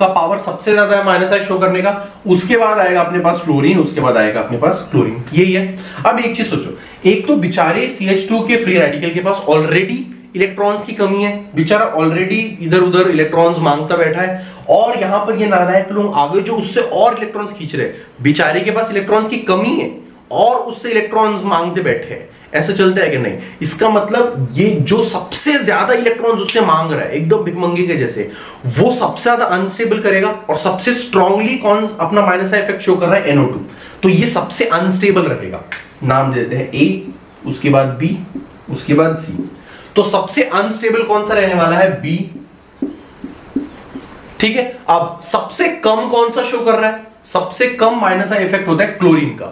का पावर सबसे ज्यादा है माइनस आई शो करने का, उसके बाद आएगा अपने पास फ्लोरीन, उसके बाद आएगा अपने पास क्लोरीन, यही है। अब एक चीज सोचो, एक तो बेचारे CH2 के फ्री रेडिकल के पास ऑलरेडी इलेक्ट्रॉन्स की कमी है, बेचारा ऑलरेडी इधर उधर इलेक्ट्रॉन्स मांगता बैठा है, और यहां पर ये नालायक लोग आगे जो उससे और इलेक्ट्रॉन्स खींच रहे हैं, बेचारे के पास इलेक्ट्रॉन्स की कमी है और उससे इलेक्ट्रॉन्स मांगते बैठे हैं। ऐसा चलता है कि नहीं? इसका मतलब ये जो सबसे ज्यादा इलेक्ट्रॉन्स उससे मांग रहा है एकदम भिखमंगे के जैसे, वो सबसे ज्यादा अनस्टेबल करेगा और सबसे स्ट्रांगली कौन अपना माइनस आई इफेक्ट शो कर रहा है? NO2। तो ये सबसे अनस्टेबल रहेगा। नाम देते हैं A, उसके बाद B, उसके बाद C। तो सबसे अनस्टेबल कौन सा रहने वाला है? B। ठीक है, अब सबसे कम कौन सा शो कर रहा है? सबसे कम माइनस आई इफेक्ट होता है क्लोरीन का।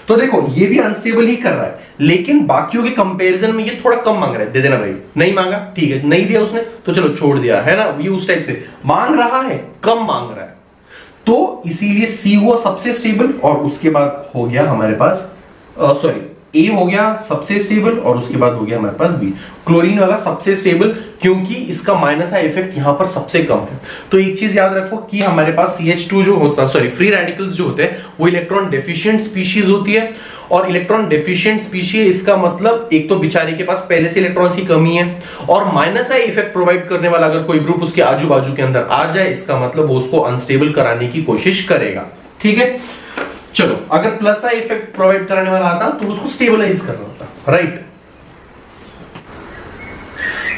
तो देखो ये भी अनस्टेबल ही कर रहा है, लेकिन बाकियों के कंपैरिजन में ये थोड़ा कम मांग रहा है। दे देना भाई, नहीं मांगा ठीक है, नहीं दिया उसने तो चलो छोड़ दिया, है ना? ये उस टाइप से मांग रहा है, कम मांग रहा है, तो इसीलिए C हुआ सबसे स्टेबल, और उसके बाद हो गया हमारे पास A हो गया सबसे स्टेबल, और उसके बाद हो गया हमारे पास B, क्लोरीन वाला सबसे स्टेबल, क्योंकि इसका माइनस आई इफेक्ट यहां पर सबसे कम है। तो एक चीज याद रखो कि हमारे पास CH2 जो होता है, फ्री रेडिकल्स जो होते हैं, वो इलेक्ट्रॉन डेफिशिएंट स्पीशीज होती है, और इलेक्ट्रॉन डेफिशिएंट स्पीशीज इसका मतलब एक तो बेचारे के पास पहले से इलेक्ट्रॉन्स की कमी है, और माइनस आई इफेक्ट प्रोवाइड करने वाला अगर कोई ग्रुप उसके आजू बाजू के अंदर आ जाए, इसका मतलब वो उसको अनस्टेबल कराने की कोशिश करेगा। ठीक है, चलो अगर प्लस आई इफेक्ट प्रोवाइड कराने वाला आता तो उसको स्टेबलाइज करना होता, राइट?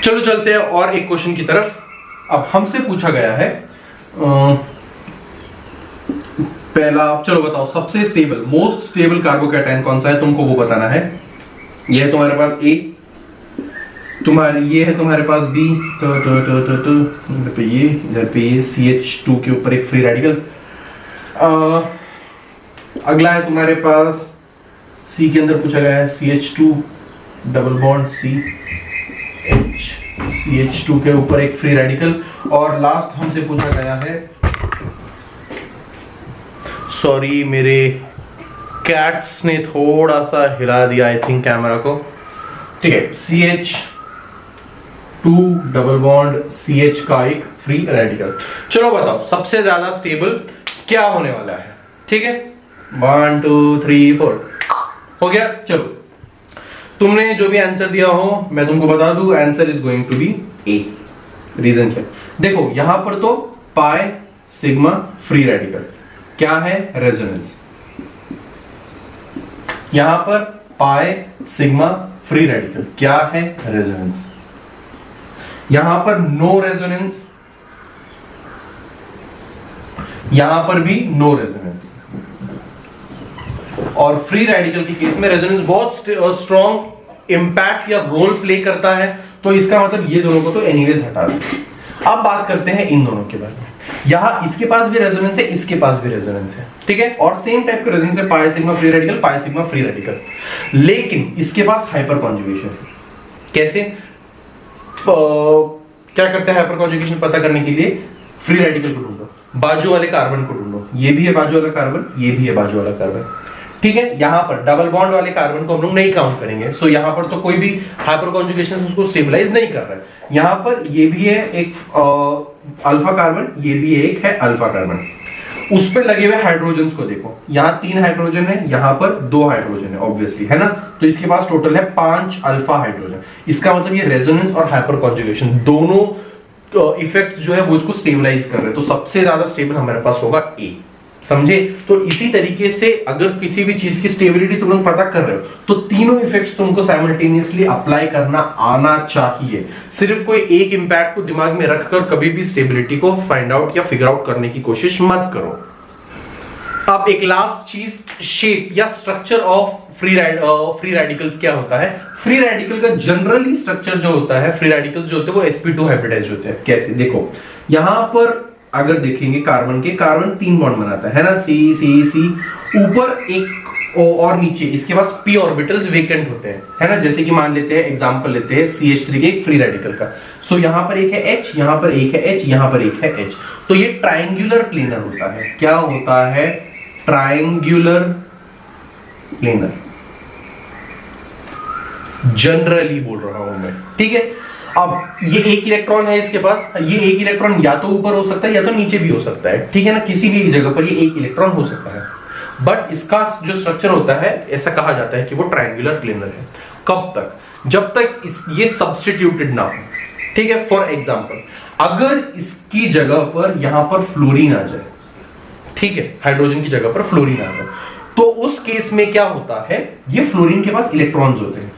चलो चलते हैं और एक क्वेश्चन की तरफ। अब हमसे पूछा गया है पहला, चलो बताओ सबसे स्टेबल, मोस्ट स्टेबल कार्बोकैटायन कौन सा है, तुमको वो बताना है। ये है तुम्हारे पास A, ये है तुम्हारे पास B, इधर पे ये CH2 के ऊपर एक फ्री रेडिकल। अगला है तुम्हारे पास C के अंदर पूछा गया है CH2 double bond CH, CH2 के ऊपर एक फ्री रेडिकल, और लास्ट हमसे पूछा गया है, सॉरी मेरे कैट्स ने थोड़ा सा हिला दिया आई थिंक कैमरा को। ठीक है, CH2 डबल बॉन्ड CH का एक फ्री रेडिकल। चलो बताओ सबसे ज्यादा स्टेबल क्या होने वाला है? ठीक है, 1 2 3 4 हो गया। चलो तुमने जो भी आंसर दिया हो मैं तुमको बता दूं, answer is going to be A। Reason क्या? देखो यहां पर तो पाई सिग्मा फ्री रेडिकल, क्या है? रेजोनेंस। यहां पर पाई सिग्मा फ्री रेडिकल, क्या है? रेजोनेंस। यहां पर नो रेजोनेंस, यहां पर भी नो रेजोनेंस, और फ्री रेडिकल के केस में रेजोनेंस बहुत स्ट्रॉन्ग इंपैक्ट या रोल प्ले करता है, तो इसका मतलब ये दोनों को तो एनीवेज हटा दो। अब बात करते हैं इन दोनों के बारे में। यहां इसके पास भी रेजोनेंस है, इसके पास भी रेजोनेंस है, ठीक है, और सेम टाइप का रेजोनेंस है, पाई sigma free radical, pi sigma free radical, लेकिन इसके पास हाइपर कॉन्जुगेशन है। कैसे? क्या करते हैं हाइपर कॉन्जुगेशन पता करने के लिए? फ्री रेडिकल को ढूंढो, बाजू वाले कार्बन को ढूंढो, ये भी है बाजू वाला कार्बन, ये भी है बाजू वाला कार्बन, ठीक है। यहां पर डबल बॉन्ड वाले कार्बन को हम लोग नहीं काउंट करेंगे, सो यहां पर तो कोई भी हाइपर कॉन्जुगेशन उसको स्टेबलाइज नहीं कर रहा है। यहां पर ये भी है एक अल्फा कार्बन, ये भी एक है अल्फा कार्बन, उस पर लगे हुए हाइड्रोजन्स को देखो, यहां 3 हाइड्रोजन है, यहां पर 2 हाइड्रोजन है ऑब्वियसली, है ना, तो इसके पास टोटल है 5 अल्फा हाइड्रोजन। इसका मतलब ये रेजोनेंस और हाइपर कॉन्जुगेशन दोनों इफेक्ट्स जो है वो इसको स्टेबलाइज कर रहे हैं, तो सबसे ज्यादा स्टेबल हमारे पास होगा ए, समझे। तो इसी तरीके से अगर किसी भी चीज की स्टेबिलिटी तुम लोग पता कर रहे हो तो तीनों इफेक्ट्स तुमको साइमल्टेनियसली अप्लाई करना आना चाहिए। सिर्फ कोई एक इंपैक्ट को दिमाग में रखकर कभी भी स्टेबिलिटी को फाइंड आउट या फिगर आउट करने की कोशिश मत करो। अब एक लास्ट चीज, शेप या स्ट्रक्चर ऑफ फ्री रेडिकल्स क्या होता है। फ्री रेडिकल का जनरली स्ट्रक्चर जो होता है, फ्री रेडिकल्स जो होते हैं वो sp2 हाइब्रिडाइज्ड होते हैं। कैसे? देखो यहां पर अगर देखेंगे कार्बन 3 बॉन्ड बनाता है ना, सी सी सी, ऊपर एक और नीचे इसके पास p ऑर्बिटल्स वेकेंट होते हैं, है ना। जैसे कि मान लेते हैं, एग्जांपल लेते हैं CH3 के एक फ्री रेडिकल का, सो यहां पर एक है H, यहां पर एक है H, यहां पर एक है H, तो ये ट्रायंगुलर प्लेनर होता है। क्या होता है? ट्रायंगुलर प्लेनर, जनरली बोल रहा हूं मैं, ठीक है। अब ये एक इलेक्ट्रॉन है इसके पास, ये एक इलेक्ट्रॉन या तो ऊपर हो सकता है या तो नीचे भी हो सकता है, ठीक है ना, किसी भी जगह पर ये एक इलेक्ट्रॉन हो सकता है। बट इसका जो स्ट्रक्चर होता है ऐसा कहा जाता है कि वो ट्रायंगुलर प्लेनर है। कब तक? जब तक ये सब्स्टिट्यूटेड ना हो, ठीक है। फॉर एग्जाम्पल अगर इसकी जगह पर यहां पर फ्लोरीन आ जाए, ठीक है, हाइड्रोजन की जगह पर फ्लोरीन आ जाए, तो उस केस में क्या होता है, ये फ्लोरीन के पास इलेक्ट्रॉन्स होते हैं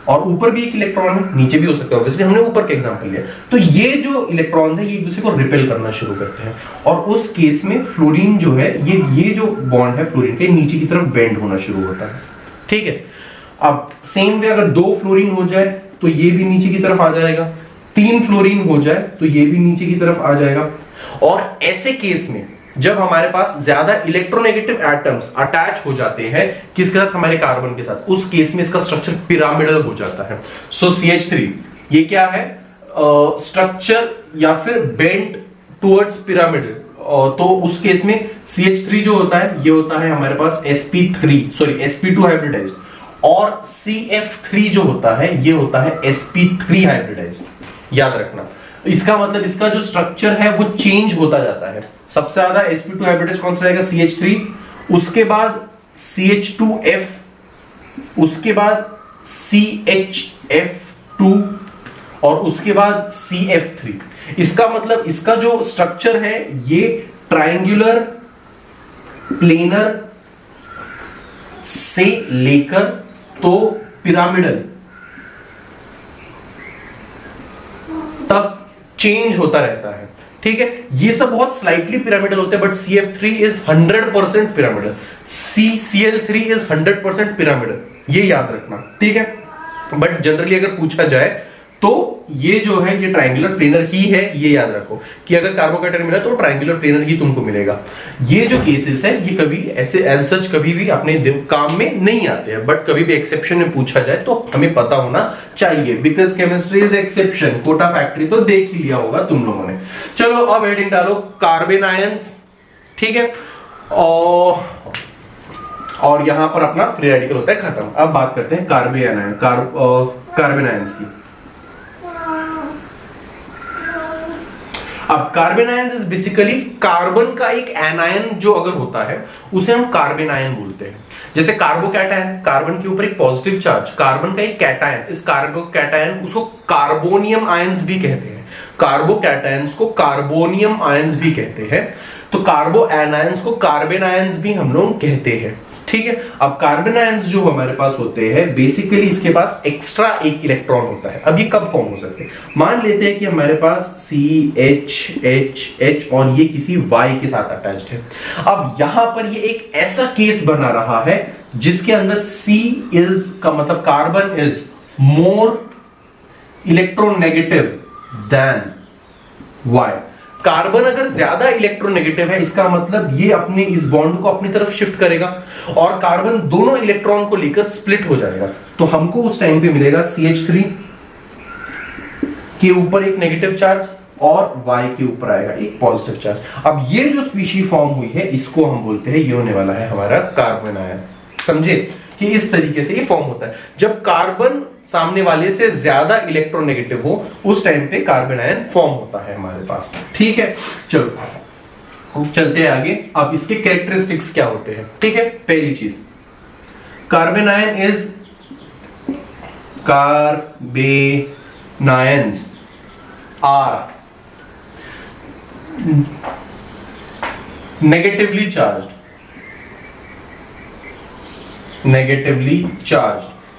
और ऊपर भी एक इलेक्ट्रॉन है, नीचे भी हो सकता है, ऑब्वियसली हमने ऊपर का एग्जांपल लिया। तो ये जो इलेक्ट्रॉन्स है ये एक दूसरे को रिपेल करना शुरू करते हैं और उस केस में फ्लोरीन जो है ये जो बॉन्ड है फ्लोरीन के नीचे की तरफ बेंड होना शुरू होता है, ठीक है। अब सेम वे अगर 2 फ्लोरीन हो जाए तो ये भी नीचे की तरफ आ जाएगा, 3 फ्लोरीन हो जाए तो ये भी नीचे की तरफ आ जाएगा। और ऐसे केस में जब हमारे पास ज्यादा इलेक्ट्रोनेगेटिव एटम्स अटैच हो जाते हैं किसके साथ, हमारे कार्बन के साथ, उस केस में इसका स्ट्रक्चर पिरामिडल हो जाता है। सो CH3 ये क्या है, स्ट्रक्चर या फिर बेंट टुवर्ड्स पिरामिडल। तो उस केस में CH3 जो होता है ये होता है हमारे पास sp2 हाइब्रिडाइज्ड, और CF3 जो होता है ये होता है sp3 हाइब्रिडाइज्ड। याद रखना, इसका मतलब इसका जो स्ट्रक्चर है वो चेंज होता जाता है। सबसे ज्यादा sp2 हाइब्रिडाइज्ड कौन सा रहेगा, CH3, उसके बाद CH2F, उसके बाद CHF2 और उसके बाद CF3। इसका मतलब इसका जो स्ट्रक्चर है ये ट्रायंगुलर प्लेनर से लेकर तो पिरामिडल तक चेंज होता रहता है, ठीक है। ये सब बहुत स्लाइटली पिरामिडल होते हैं, but CF3 is 100% pyramidal, CCl3 is 100% pyramidal, ये याद रखना, ठीक है। बट जनरली अगर पूछा जाए तो ये जो है ये ट्रायंगुलर प्लेनर ही है, ये याद रखो कि अगर कार्बोकैटायन मिला तो ट्रायंगुलर प्लेनर ही तुमको मिलेगा। ये जो केसेस है ये कभी ऐसे एज सच कभी भी अपने काम में नहीं आते हैं, बट कभी भी एक्सेप्शन में पूछा जाए तो हमें पता होना चाहिए, because chemistry is exception. Kota factory तो देख ही लिया होगा तुम लोगों ने। चलो अब हेडिंग डालो कार्बन आयंस, ठीक है, और यहां पर अपना फ्री रेडिकल होता है खत्म। अब बात करते हैं कार्बन आयंस की। अब carbon ion is basically carbon का एक एनायन जो अगर होता है उसे हम कार्बन आयन बोलते हैं। जैसे कार्बोकैटायन, कार्बन के ऊपर एक पॉजिटिव चार्ज, कार्बन का एक कैटायन, इस कार्बोकैटायन उसको कार्बोनियम आयंस भी कहते हैं। कार्बोकैटायंस को कार्बोनियम आयंस भी कहते हैं, तो कार्बो एनायंस को कार्बन आयंस भी हम लोग कहते हैं, ठीक है। अब कार्बन आयंस जो हमारे पास होते हैं बेसिकली इसके पास एक्स्ट्रा एक इलेक्ट्रॉन होता है। अब ये कब फॉर्म हो सकते हैं, मान लेते हैं कि हमारे पास CH और ये किसी Y के साथ अटैच्ड है। अब यहां पर ये एक ऐसा केस बना रहा है जिसके अंदर C इज का मतलब carbon is more electronegative than Y। Carbon अगर ज्यादा इलेक्ट्रोनेगेटिव है इसका मतलब ये अपने इस बॉन्ड को अपनी तरफ शिफ्ट करेगा और कार्बन दोनों इलेक्ट्रॉन को लेकर स्प्लिट हो जाएगा। तो हमको उस टाइम पे मिलेगा CH3 के ऊपर एक नेगेटिव चार्ज और Y के ऊपर आएगा एक पॉजिटिव चार्ज। अब ये जो स्पीशीज फॉर्म हुई है इसको हम बोलते हैं, ये होने वाला है हमारा कार्बन आयन। समझे कि इस तरीके से ये फॉर्म होता है। जब कार्बन सामने वाले से ज्यादा इलेक्ट्रोनेगेटिव हो उस टाइम पे कार्बन आयन फॉर्म होता है हमारे पास, ठीक है। चलो चलते हैं आगे। अब इसके कैरेक्टरिस्टिक्स क्या होते हैं, ठीक है। पहली चीज, carbon ion is carbanions are negatively charged.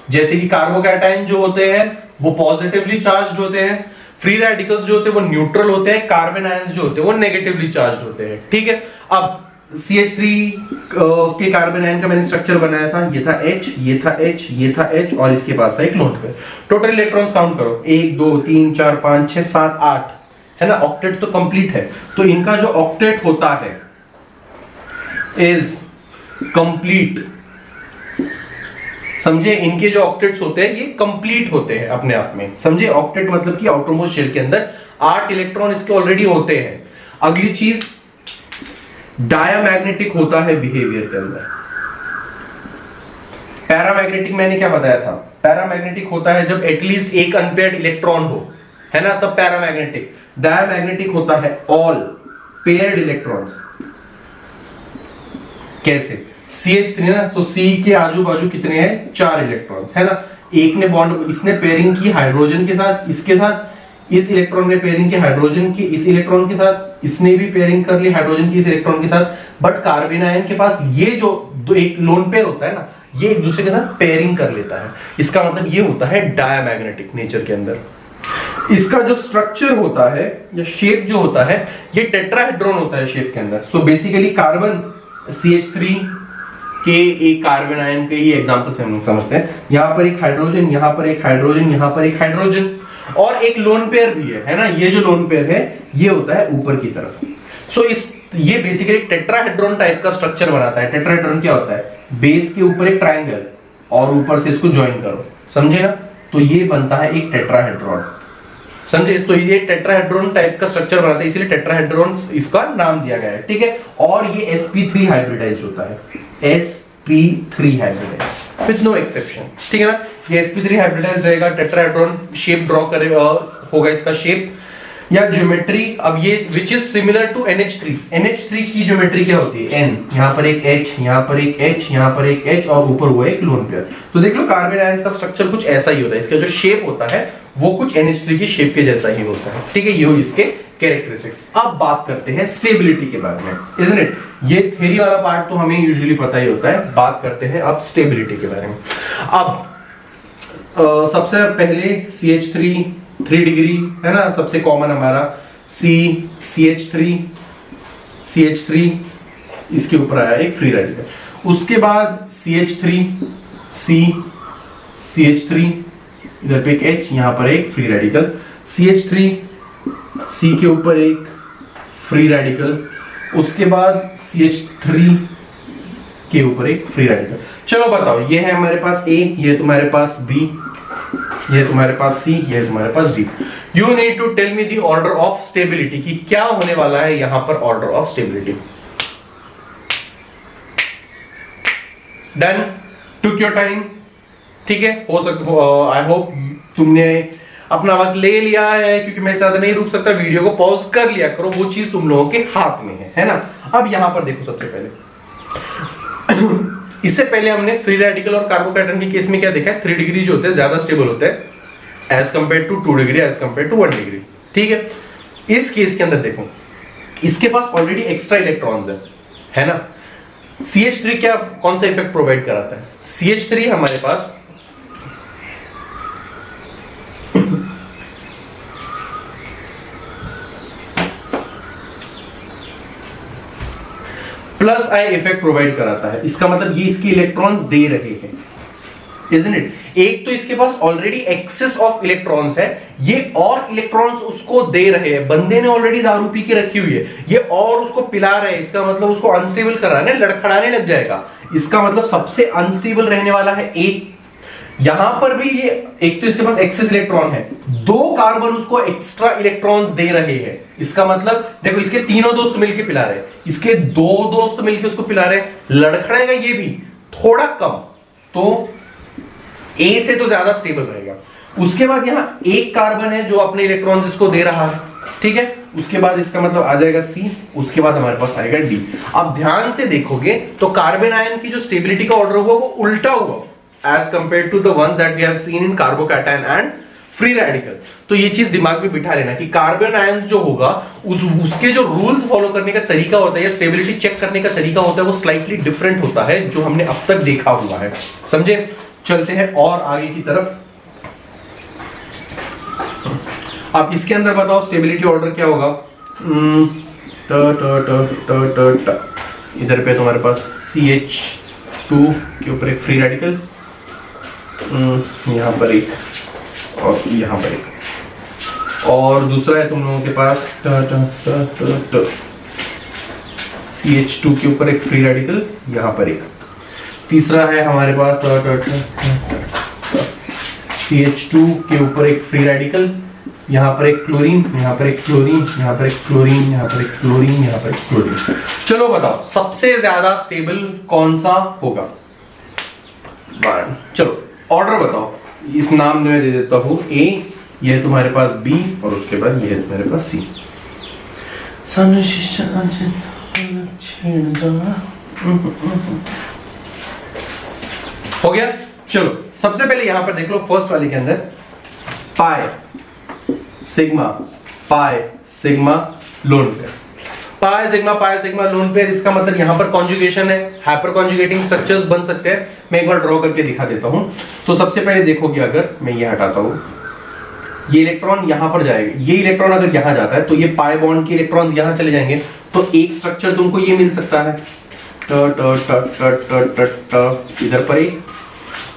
जैसे कि कार्बोकैटायन जो होते हैं वो पॉजिटिवली चार्ज्ड होते हैं, फ्री रेडिकल्स जो होते हैं वो न्यूट्रल होते हैं, कार्बन आयंस जो होते हैं वो नेगेटिवली चार्ज्ड होते हैं, ठीक है। अब CH3 के कार्बन आयन का मैंने स्ट्रक्चर बनाया था, ये था H, ये था H, ये था H और इसके पास था एक lone pair. Total electrons count करो, 1 2 3 4 5 6 7 8 है ना, ऑक्टेट तो कंप्लीट है। तो इनका जो ऑक्टेट होता है इज कंप्लीट। समझे, इनके जो ऑक्टेट्स होते हैं ये कंप्लीट होते हैं अपने आप में। समझे, ऑक्टेट मतलब कि आउटरमोस्ट शेल के अंदर 8 इलेक्ट्रॉन इसके ऑलरेडी होते हैं। अगली चीज, डायामैग्नेटिक होता है बिहेवियर के अंदर। पैरामैग्नेटिक मैंने क्या बताया था, पैरामैग्नेटिक होता है जब एटलीस्ट एक अनपेयर्ड इलेक्ट्रॉन हो, है ना, तब पैरामैग्नेटिक। डायमैग्नेटिक होता है ऑल पेयर्ड इलेक्ट्रॉन्स। कैसे? CH3 ना, तो C के आजू बाजू कितने हैं? 4 इलेक्ट्रॉन्स, है ना। एक ने बॉन्ड, इसने पेयरिंग की हाइड्रोजन के साथ, इसके साथ, इस इलेक्ट्रॉन ने पेयरिंग की हाइड्रोजन की इस इलेक्ट्रॉन के साथ, इसने भी पेयरिंग कर ली हाइड्रोजन की इस इलेक्ट्रॉन के साथ। बट कार्बन आयन के पास ये जो दो एक लोन पेयर होता है ना, ये एक दूसरे के साथ पेयरिंग कर लेता है। इसका मतलब ये होता है डायमैग्नेटिक नेचर के अंदर। इसका जो स्ट्रक्चर होता है या शेप जो होता है, ये टेट्राहेड्रॉन होता है शेप के अंदर। सो बेसिकली कार्बन CH3 के एक कार्बन आयन के ही एग्जांपल से हम लोग समझते हैं। यहां पर एक हाइड्रोजन, यहां पर एक हाइड्रोजन, यहां पर एक हाइड्रोजन, और एक लोन पेयर भी है ना। ये जो लोन पेयर है ये होता है ऊपर की तरफ। सो ये बेसिकली टेट्राहेड्रॉन टाइप का स्ट्रक्चर बनाता है। टेट्राहेड्रॉन क्या होता है? बेस के ऊपर एक ट्रायंगल और ऊपर से इसको ज्वाइन करो, समझे ना, तो ये बनता है एक टेट्राहेड्रॉन, समझे। तो ये टेट्राहेड्रॉन टाइप का स्ट्रक्चर बनाता है, इसीलिए टेट्राहेड्रॉन इसका नाम दिया गया है, ठीक है। और ये sp3 हाइब्रिडाइज्ड होता है, sp3 hybridised with no exception, ठीक है ना। ये sp3 हाइब्रिडाइज्ड रहेगा, टेट्राहेड्रॉन शेप ड्रॉ करेगा, होगा इसका शेप या ज्योमेट्री। अब ये which is similar to NH3। NH3 की ज्योमेट्री क्या होती है? N, यहां पर एक H, यहां पर एक H, यहां पर एक H और ऊपर वो एक लोन पेयर। तो देख लो कार्बन आयन का स्ट्रक्चर कुछ ऐसा ही होता है। इसका जो शेप होता है वो कुछ NH3 की शेप के जैसा ही होता है, ठीक है। ये हो इसके कैरेक्टरिस्टिक्स। अब बात करते हैं स्टेबिलिटी के बारे में, इजंट इट। ये थ्योरी वाला पार्ट तो हमें यूजुअली पता ही होता है, बात करते हैं अब स्टेबिलिटी के बारे में। अब सबसे पहले CH3 3 डिग्री, है ना, सबसे कॉमन हमारा CH3, इसके ऊपर आया एक फ्री रेडिकल। उसके बाद CH3, इधर पे एक H, यहां पर एक फ्री रेडिकल, CH3, C के ऊपर एक फ्री रेडिकल, उसके बाद CH3 के ऊपर एक फ्री रेडिकल। चलो बताओ, ये है हमारे पास A, ये तुम्हारे पास B, ये तुम्हारे पास C, ये तुम्हारे पास D। You need to tell me the order of stability, कि क्या होने वाला है यहां पर order of stability. Done, took your time, ठीक है। हो सकता, आई होप तुमने अपना वक्त ले लिया है, क्योंकि मैं ज्यादा नहीं रुक सकता, वीडियो को पॉज कर लिया करो, वो चीज तुम लोगों के हाथ में है ना। अब यहां पर देखो, सबसे पहले इससे पहले हमने फ्री रेडिकल और कार्बोकैटायन के केस में क्या देखा है? 3 डिग्री जो होते हैं ज्यादा स्टेबल होते हैं as compared to 2 degree, as compared to 1 degree, ठीक है। इस केस के अंदर देखो, इसके पास ऑलरेडी एक्स्ट्रा इलेक्ट्रॉन्स है ना। CH3 क्या, कौन सा इफेक्ट प्रोवाइड कराता है? CH3 हमारे पास प्लस आई इफेक्ट प्रोवाइड कराता है। इसका मतलब ये इसके इलेक्ट्रॉन्स दे रहे हैं, isn't it? एक तो इसके पास ऑलरेडी एक्सेस ऑफ इलेक्ट्रॉन्स है, ये और इलेक्ट्रॉन्स उसको दे रहे हैं। बंदे ने ऑलरेडी दारू पी के रखी हुई है, ये और उसको पिला रहे हैं। इसका मतलब उसको अनस्टेबल कर रहा है, लड़खड़ाने लग जाएगा। इसका मतलब सबसे अनस्टेबल रहने वाला है एक। यहां पर भी ये एक तो इसके पास एक्सेस इलेक्ट्रॉन है, 2 कार्बन उसको एक्स्ट्रा इलेक्ट्रॉन्स दे रहे हैं। इसका मतलब देखो, इसके तीनों दोस्त मिलकर पिला रहे हैं, इसके 2 दोस्त मिलकर उसको पिला रहे हैं, लड़खड़ेगा ये भी थोड़ा कम, तो A से तो ज्यादा स्टेबल रहेगा। उसके बाद यहां एक कार्बन है जो अपने इलेक्ट्रॉन्स इसको दे रहा है, ठीक है। उसके बाद इसका मतलब आ जाएगा C, उसके बाद हमारे पास आएगा D। अब ध्यान से देखोगे तो कार्बन आयन की जो स्टेबिलिटी का ऑर्डर हुआ वो उल्टा हुआ as compared to the ones that we have seen in carbocation and free radical। तो ये चीज दिमाग में बिठा लेना कि कार्बन आयन जो होगा उसके जो रूल फॉलो करने का तरीका होता है या स्टेबिलिटी चेक करने का तरीका होता है वो स्लाइटली डिफरेंट होता है जो हमने अब तक देखा हुआ है, समझे। चलते हैं और आगे की तरफ। अब इसके अंदर बताओ स्टेबिलिटी ऑर्डर क्या होगा। इधर पे तुम्हारे पास CH2 के ऊपर एक फ्री रेडिकल, यहां पर एक और यहां पर एक, और दूसरा है तुम लोगों के पास CH2 के ऊपर एक फ्री रेडिकल, यहां पर एक। तीसरा है हमारे पास CH2 के ऊपर एक फ्री रेडिकल, यहां पर एक क्लोरीन, यहां पर एक क्लोरीन, यहां पर एक क्लोरीन, यहां पर एक क्लोरीन, यहां पर एक क्लोरीन। चलो बताओ सबसे ज्यादा स्टेबल कौन सा होगा। चलो ऑर्डर बताओ। इस नाम में दे देता हूं A, ये है तुम्हारे पास B और उसके बाद ये है तुम्हारे पास C। हो गया। चलो सबसे पहले यहां पर देख लो फर्स्ट वाले के अंदर पाई sigma lone pair, pi sigma lone pair, इसका मतलब यहां पर कॉन्जुगेशन है, हाइपर कॉन्जुगेटिंग स्ट्रक्चर्स बन सकते हैं। मैं एक बार ड्रॉ करके दिखा देता हूं। तो सबसे पहले देखोगे अगर मैं ये हटाता हूं, ये इलेक्ट्रॉन यहां पर जाएगा, ये इलेक्ट्रॉन अगर यहां जाता है तो ये पाई बॉन्ड के इलेक्ट्रॉन्स यहां चले जाएंगे, तो एक स्ट्रक्चर तुमको ये मिल सकता है इधर पर एक,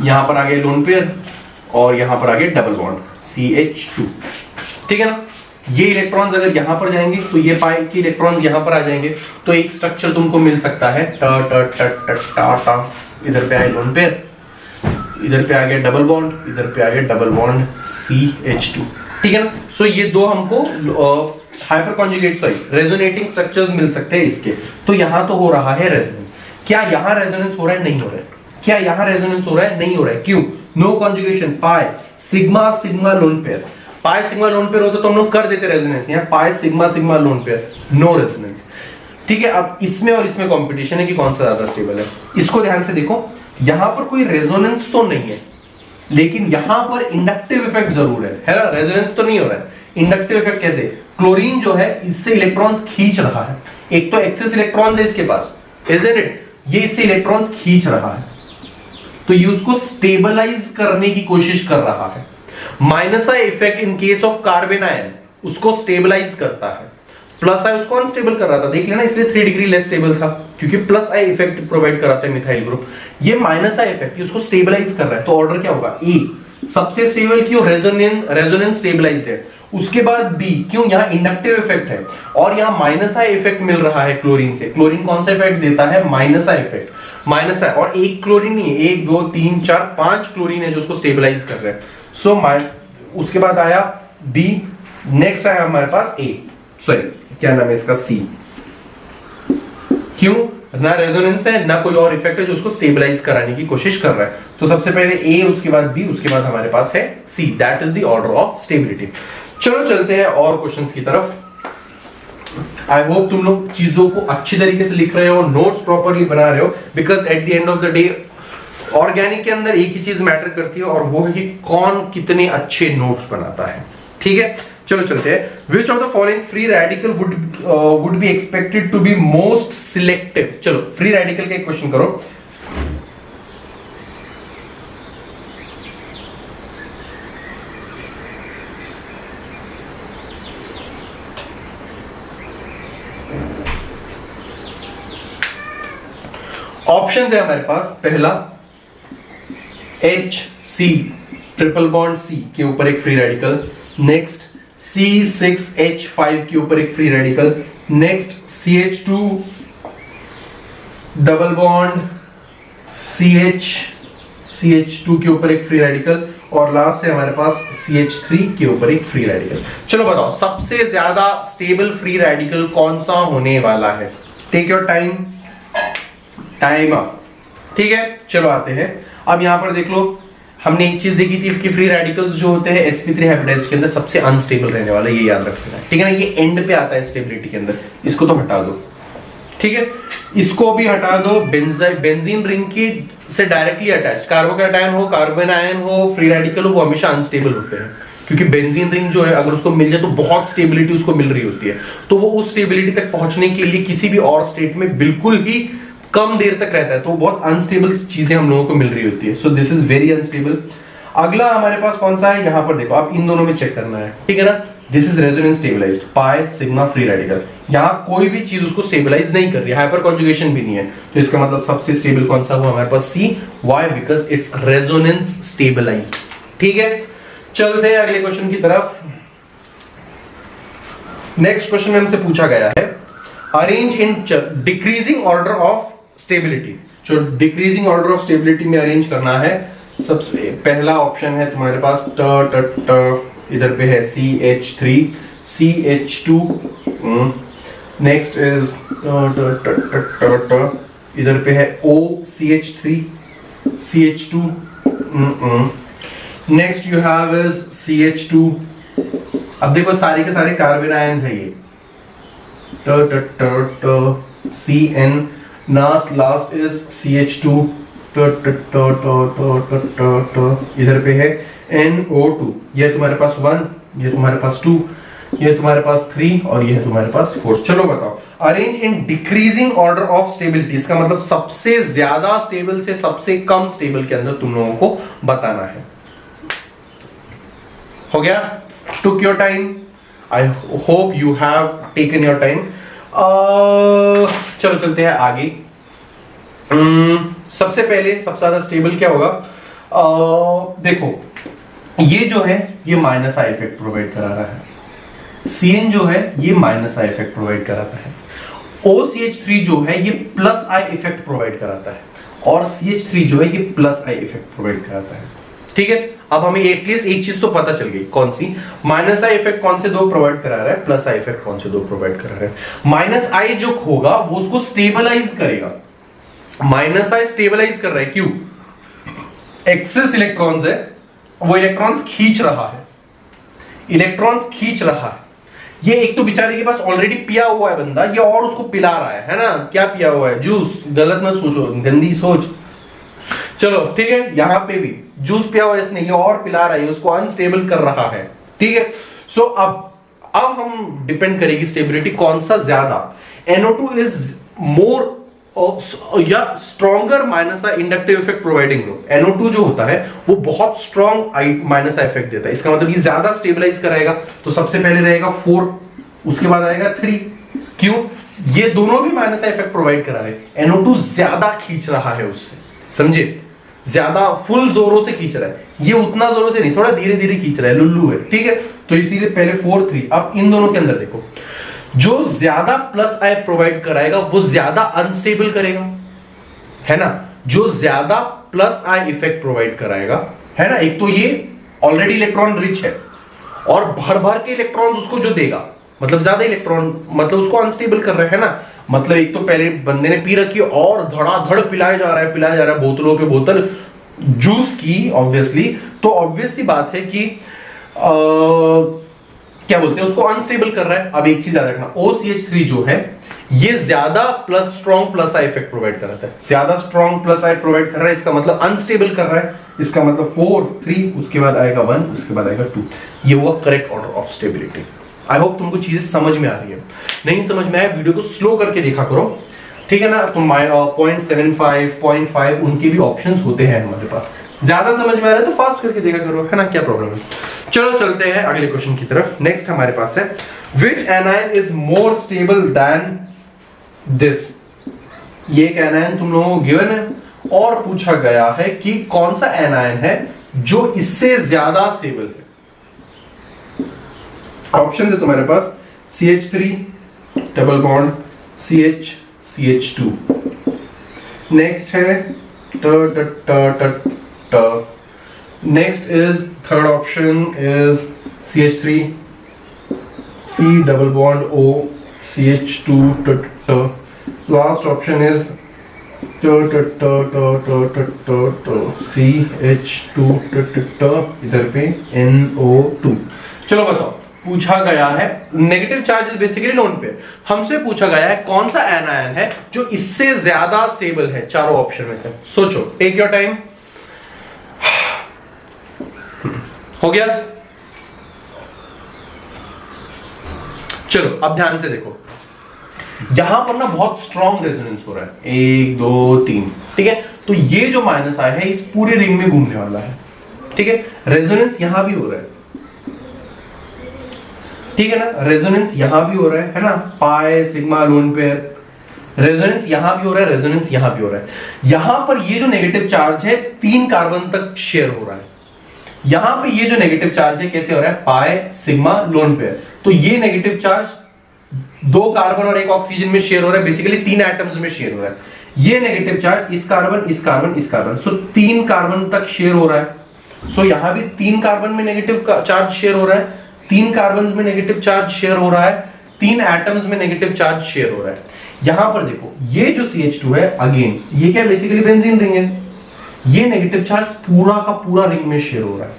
यहां पर आगे लोन पेयर और यहां पर आगे डबल बॉन्ड CH2, ठीक है ना। ये इलेक्ट्रॉन्स अगर यहां पर जाएंगे तो ये पाई के इलेक्ट्रॉन्स यहां पर आ जाएंगे, तो एक स्ट्रक्चर तुमको मिल सकता है इधर पे आए लोन पेयर, इधर पे आ गया डबल बॉन्ड, इधर पे आ गया डबल बॉन्ड CH2, ठीक है ना। सो ये दो हमको हाइपर कॉन्जुगेट रेजोनेटिंग स्ट्रक्चर्स मिल सकते हैं इसके। तो यहां तो हो रहा है रेजोनेंस, क्या यहां रेजोनेंस हो रहा है? नहीं हो रहा है। क्या यहां रेजोनेंस हो रहा है? नहीं हो रहा है। क्यों? No conjugation, pi sigma lone pair, pi sigma lone pair होता तो हम लोग कर देते रेजोनेंस, यहाँ pi sigma lone pair, no resonance, ठीक है। अब इसमें और इसमें कंपटीशन है कि कौन सा ज्यादा स्टेबल है। इसको ध्यान से देखो, यहां पर कोई रेजोनेंस तो नहीं है, लेकिन यहां पर इंडक्टिव इफेक्ट जरूर है ना। रेजोनेंस तो नहीं हो रहा है, इंडक्टिव इफेक्ट कैसे? क्लोरीन जो है इससे इलेक्ट्रॉन्स खींच रहा है, एक तो एक्सेस इलेक्ट्रॉन्स है इसके पास, इजंट इट, ये इससे इलेक्ट्रॉन्स खींच रहा है, तो ये उसको स्टेबलाइज करने की कोशिश कर रहा है। Minus I effect in case of carbon ion उसको स्टेबलाइज करता है, प्लस आई उसको अनस्टेबल कर रहा था, देख लेना, इसलिए 3 डिग्री लेस स्टेबल था, क्योंकि प्लस आई इफेक्ट प्रोवाइड कराता है मिथाइल ग्रुप। ये माइनस आई इफेक्ट उसको स्टेबलाइज कर रहा है, तो ऑर्डर क्या होगा? ए सबसे स्टेबल, क्यों? रेजोनेंस स्टेबलाइज्ड है। उसके बाद बी, क्यों? यहाँ इंडक्टिव इफेक्ट है, और यहाँ माइनस आई इफेक्ट मिल रहा है क्लोरीन से। क्लोरीन कौन सा इफेक्ट देता है? माइनस आई इफेक्ट, माइनस आई, और एक क्लोरीन नहीं है, 1 2 3 4 5 क्लोरीन है जो उसको स्टेबलाइज कर रहे हैं। सो उसके बाद आया बी, नेक्स्ट आया हमारे पास ए, सॉरी क्या नाम है इसका? सी। क्यों? ना रेजोनेंस है, ना कोई और इफेक्ट है जो उसको स्टेबलाइज कराने की कोशिश कर रहा है। तो सबसे पहले ए, उसके बाद बी, उसके बाद हमारे पास है C, that is the order of stability. चलो चलते हैं और क्वेश्चंस की तरफ। आई होप तुम लोग चीजों को अच्छी तरीके से लिख रहे हो, नोट्स प्रॉपरली बना रहे हो, because at the end of the day organic के अंदर एक ही चीज मैटर करती है, और वो है कि कौन कितने अच्छे नोट्स बनाता है, ठीक है। चलो चलते हैं। Which of the following free radical would be expected to be most selective? चलो फ्री रेडिकल का एक क्वेश्चन करो। ऑप्शन है हमारे पास, पहला HC ट्रिपल बॉन्ड C के ऊपर एक फ्री रेडिकल, नेक्स्ट C6H5 के ऊपर एक free radical, next CH2 double bond CH2 के ऊपर एक फ्री रेडिकल, और लास्ट है हमारे पास CH3 के ऊपर एक फ्री रेडिकल। चलो बताओ सबसे ज्यादा स्टेबल फ्री रेडिकल कौन सा होने वाला है? Take your time, time up, ठीक है। चलो आते हैं, अब यहां पर देख लो, हमने एक चीज देखी थी कि फ्री रेडिकल्स जो होते हैं sp3 हाइब्रिडाइज्ड के अंदर सबसे अनस्टेबल रहने वाला, ये याद रखना है, ठीक है ना। ये एंड पे आता है स्टेबिलिटी के अंदर, इसको तो हटा दो, ठीक है। इसको भी हटा दो, बेंजीन रिंग की से डायरेक्टली अटैच्ड कार्बोकैटायन हो, कार्बन आयन हो, फ्री रेडिकल हो, वो हमेशा अनस्टेबल होते हैं, क्योंकि बेंजीन रिंग जो है अगर उसको मिल जाए तो बहुत स्टेबिलिटी उसको मिल रही होती है, तो वो उस स्टेबिलिटी तक पहुंचने के लिए किसी भी और स्टेट में बिल्कुल ही कम देर तक रहता है, तो बहुत अनस्टेबल चीजें हम लोगों को मिल रही होती है। So this is very unstable. अगला हमारे पास कौन सा है? यहां पर देखो, आप इन दोनों में चेक करना है, ठीक है ना। This is resonance stabilised, pi sigma free radical, यहां कोई भी चीज उसको स्टेबलाइज नहीं कर रही, हाइपर कॉन्जुगेशन भी नहीं है, तो इसका मतलब सबसे स्टेबल कौन सा हुआ हमारे पास? C. Why? Because it's resonance stabilized, ठीक है। चलते हैं अगले क्वेश्चन की तरफ। नेक्स्ट क्वेश्चन में हमसे पूछा गया है, arrange in decreasing order of stability. जो डिक्रीजिंग ऑर्डर ऑफ स्टेबिलिटी में अरेंज करना है, सबसे पहला ऑप्शन है तुम्हारे पास इधर पे है CH3 CH2, नेक्स्ट इज इधर पे है OCH3 CH2, next you have is CH2। अब देखो सारे के सारे कार्बन आयंस है ये, CN, लास्ट इज CH2, इधर पे है NO2, ये तुम्हारे पास 1, ये तुम्हारे पास 2, ये तुम्हारे पास 3 और ये है तुम्हारे पास 4। चलो बताओ, arrange in decreasing order of stability, इसका मतलब सबसे ज्यादा स्टेबल से सबसे कम स्टेबल के अंदर तुम लोगों को बताना है। हो गया? टुक your time, I hope you have taken your time. चलो चलते हैं आगे। सबसे पहले सबसे ज्यादा स्टेबल क्या होगा? देखो ये जो है ये माइनस आई इफेक्ट प्रोवाइड करा रहा है, CN जो है ये माइनस आई इफेक्ट प्रोवाइड कराता है, OCH3 जो है ये प्लस आई इफेक्ट प्रोवाइड कराता है, और CH3 जो है ये प्लस आई इफेक्ट प्रोवाइड कराता है। ठीक है, अब हमें एटलीस्ट एक चीज तो पता चल गई, कौन सी? माइनस आई इफेक्ट कौन से दो प्रोवाइड करा रहा है, प्लस आई इफेक्ट कौन से दो प्रोवाइड करा रहा है। माइनस आई जो होगा वो उसको स्टेबलाइज करेगा, माइनस आई स्टेबलाइज कर रहा है, क्यों? एक्सेस इलेक्ट्रॉन्स है, वो इलेक्ट्रॉन्स खींच रहा है, इलेक्ट्रॉन्स खींच रहा है। ये एक तो बेचारे के पास ऑलरेडी पिया हुआ है बंदा, ये और उसको पिला रहा है ना? क्या पिया हुआ है? जूस। गलत मत सोचो, गंदी सोच। चलो ठीक है, यहां पे भी जूस पिया हुआ है इसने, ये और पिला रहा है, उसको अनस्टेबल कर रहा है। ठीक है, सो अब हम डिपेंड करेगी स्टेबिलिटी कौन सा ज्यादा। NO2 इज मोर या stronger minus inductive effect providing group. NO2 जो होता है वो बहुत स्ट्रॉन्ग माइनस इफेक्ट देता है, इसका मतलब ये ज्यादा स्टेबलाइज कराएगा। तो सबसे पहले रहेगा 4, उसके बाद आएगा 3। क्यों? ये दोनों भी माइनस इफेक्ट प्रोवाइड करा रहे हैं, NO2 ज्यादा खींच रहा है उससे, समझे? ज्यादा फुल जोरों से खींच रहा है, ये उतना जोरों से नहीं, थोड़ा धीरे धीरे खींच रहा है, लुल्लू है। ठीक है, तो इसीलिए पहले 4 3। अब इन दोनों के अंदर देखो, जो ज्यादा प्लस आई प्रोवाइड कराएगा वो ज्यादा अनस्टेबल करेगा, है ना? जो ज्यादा प्लस आई इफेक्ट प्रोवाइड कराएगा, है ना, एक तो ये ऑलरेडी इलेक्ट्रॉन रिच है, और भर भर के इलेक्ट्रॉन्स उसको जो देगा, मतलब ज्यादा इलेक्ट्रॉन, मतलब उसको अनस्टेबल कर रहा है ना। मतलब एक तो पहले बंदे ने पी रखी और धड़ाधड़ पिलाया जा रहा है बोतलों पे बोतल जूस की, ऑब्वियसली। तो ऑब्वियस सी बात है कि क्या बोलते हैं, उसको अनस्टेबल कर रहा है। अब एक चीज याद रखना, OCH3 जो है ये ज्यादा strong plus I effect provide कराता है, ज्यादा स्ट्रॉन्ग प्लस आई प्रोवाइड कर रहा है, इसका मतलब अनस्टेबल कर रहा है, इसका मतलब 4 3, उसके बाद आएगा 1, उसके बाद आएगा 2। ये हुआ correct order of stability. I hope तुमको चीजें समझ में आ रही है। नहीं समझ में आया, वीडियो को स्लो करके देखा करो, ठीक है ना? तो 0.75 0.5 उनके भी ऑप्शंस होते हैं हमारे पास। ज्यादा समझ में आ रहा है तो फास्ट करके देखा करो, है ना? क्या प्रॉब्लम है? चलो चलते हैं अगले क्वेश्चन की तरफ। नेक्स्ट हमारे पास है, which anion is more stable than this. ये एक एनायन तुम लोगों को गिवन है, और पूछा गया है कि कौन सा एनायन है जो इससे ज्यादा स्टेबल है। ऑप्शन है तुम्हारे पास CH3 double bond CH CH2, next है next is third option is CH3 C double bond O CH2 last option is CH2 इधर पे NO2। चलो बताओ, पूछा गया है नेगेटिव चार्जेस बेसिकली लोन पे, हमसे पूछा गया है कौन सा एनायन है जो इससे ज्यादा स्टेबल है चारों ऑप्शन में से। सोचो, टेक योर टाइम। हो गया? चलो अब ध्यान से देखो, यहां पर ना बहुत स्ट्रॉन्ग रेजोनेंस हो रहा है, 1 2 3, ठीक है? तो ये जो माइनस आई है इस पूरे रिंग में घूमने वाला है, ठीक है? रेजोनेंस यहां भी हो रहा है, ठीक है ना? रेजोनेंस यहां भी हो रहा है ना? पाई सिग्मा लोन पेयर, रेजोनेंस यहां भी हो रहा है, रेजोनेंस यहां भी हो रहा है। यहां पर ये जो नेगेटिव चार्ज है 3 कार्बन तक शेयर हो रहा है, यहां पे ये जो नेगेटिव चार्ज है कैसे हो रहा है? पाई सिग्मा लोन पेयर। तो ये नेगेटिव चार्ज 2 कार्बन और 1 ऑक्सीजन में शेयर हो रहा है, बेसिकली 3 एटम्स में शेयर हो रहा है। ये नेगेटिव चार्ज इस कार्बन इस कार्बन इस कार्बन, सो 3 कार्बन तक शेयर हो रहा है। सो यहां भी 3 कार्बन में नेगेटिव चार्ज शेयर हो रहा है, 3 कार्बन में नेगेटिव चार्ज शेयर हो रहा है, 3 एटम्स में नेगेटिव चार्ज शेयर हो रहा है। यहां पर देखो, ये जो CH2 है, अगेन ये क्या बेसिकली बेंजीन रिंग है, ये नेगेटिव चार्ज पूरा का पूरा रिंग में शेयर हो रहा है,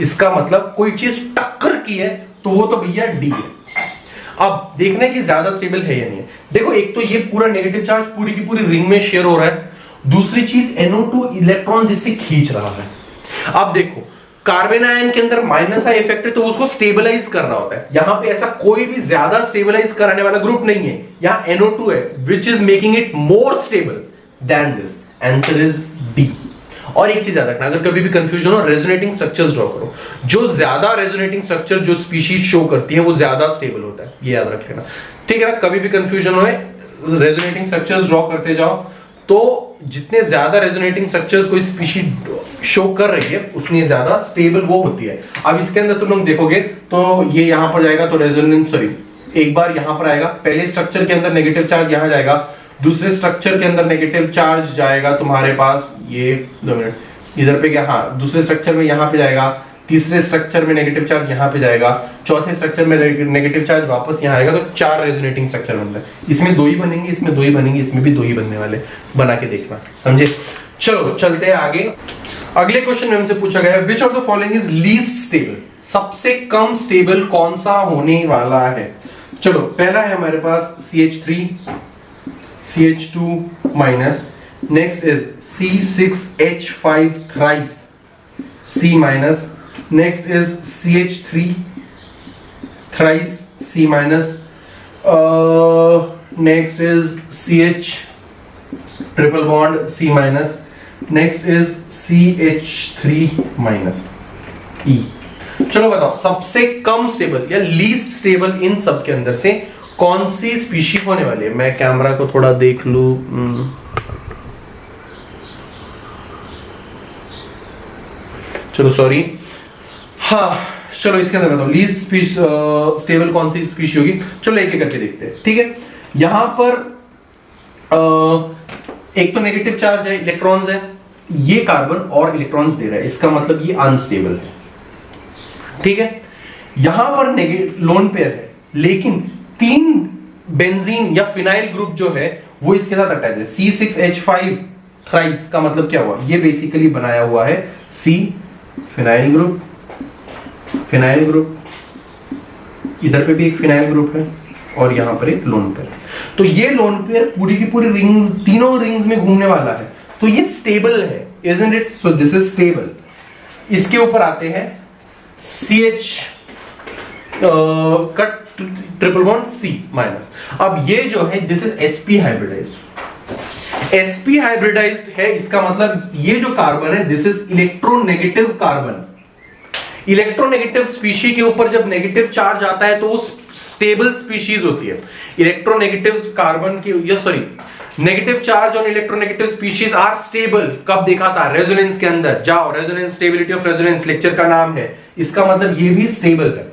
इसका मतलब कोई चीज टक्कर की है तो वो तो भैया डी है। अब देखना है कि ज्यादा स्टेबल है या नहीं है। देखो एक तो ये पूरा नेगेटिव चार्ज पूरी की पूरी रिंग में शेयर हो रहा है, दूसरी चीज NO2 इलेक्ट्रॉन जिससे खींच रहा है। अब देखो कार्बन आयन के अंदर माइनस आई इफेक्ट है तो उसको स्टेबलाइज कर रहा होता है, यहां पे ऐसा कोई भी ज्यादा स्टेबलाइज कराने वाला ग्रुप नहीं है, यहां NO2 है which is making it more stable than this. Answer is D. और एक चीज याद रखना, अगर कभी भी कंफ्यूजन हो रेजोनेटिंग स्ट्रक्चर्स ड्रॉ करो, जो ज्यादा रेजोनेटिंग स्ट्रक्चर जो स्पीशीज शो करती है वो ज्यादा स्टेबल होता है, ये याद रख लेना, ठीक है ना। कभी भी कंफ्यूजन हो रेजोनेटिंग स्ट्रक्चर्स ड्रॉ करते जाओ, तो जितने ज्यादा रेजोनेटिंग स्ट्रक्चर्स कोई स्पीशीज शो कर रही है उतनी ज्यादा स्टेबल वो होती है। अब इसके अंदर तुम लोग देखोगे तो ये यहां पर जाएगा तो रेजोनेंस, सॉरी एक बार यहां पर आएगा, पहले स्ट्रक्चर के अंदर नेगेटिव चार्ज यहां जाएगा, दूसरे स्ट्रक्चर के अंदर नेगेटिव चार्ज जाएगा तुम्हारे पास ये 2 मिनट इधर पे क्या, हाँ दूसरे स्ट्रक्चर में यहां पे जाएगा, तीसरे स्ट्रक्चर में नेगेटिव चार्ज यहां पे जाएगा, चौथे स्ट्रक्चर में नेगेटिव चार्ज वापस यहां आएगा, तो 4 रेजोनेटिंग स्ट्रक्चर बन रहे हैं। इसमें 2 ही बनेंगे, इसमें 2 ही बनेंगे, इसमें भी 2 ही बनने वाले, बना के देखना, समझे। चलो चलते हैं आगे। अगले क्वेश्चन में हमसे पूछा गया है विच of the following is least stable, सबसे कम स्टेबल कौन सा होने वाला है। चलो पहला है हमारे पास CH3 CH2 minus, next is C6H5 thrice C minus, next is CH3 thrice C minus, next is CH triple bond C minus, next is CH3 minus E। चलो बताओ सबसे कम स्टेबल या लीस्ट स्टेबल इन सब के अंदर से कौन सी स्पीशीज होने वाली है। मैं कैमरा को थोड़ा देख लू, चलो सॉरी, हाँ चलो इसके अंदर बताओ लीस्ट स्टेबल कौन सी स्पीशी होगी। चलो एक एक करके देखते हैं, ठीक है। यहां पर एक तो नेगेटिव चार्ज है, इलेक्ट्रॉन्स है, ये कार्बन और इलेक्ट्रॉन्स दे रहा है, इसका मतलब ये अनस्टेबल है, ठीक है। यहां पर लोन पेयर है लेकिन 3 बेंजीन या फिनाइल ग्रुप जो है वो इसके साथ अटैच है। C6H5 थ्राइस का मतलब क्या हुआ, ये बेसिकली बनाया हुआ है C phenyl group, phenyl group, इधर पे भी एक फिनाइल ग्रुप है और यहां पर एक लोन पेयर। तो ये लोन पेयर पूरी की पूरी रिंग्स, तीनों रिंग्स में घूमने वाला है, तो ये स्टेबल है, isn't it? So this is stable। इसके ऊपर आते हैं CH का ट्रिपल बॉन्ड C माइनस। अब ये जो है this is sp hybridised, sp hybridised है, इसका मतलब ये जो कार्बन है this is electronegative carbon. Electronegative species के ऊपर जब नेगेटिव चार्ज आता है तो वो स्टेबल स्पीशीज होती है। इलेक्ट्रोनेगेटिव कार्बन की या sorry negative charge on electronegative species are stable. कब देखा था, रेजोनेंस के अंदर जाओ, resonance stability of resonance lecture का नाम है, इसका मतलब ये भी स्टेबल है,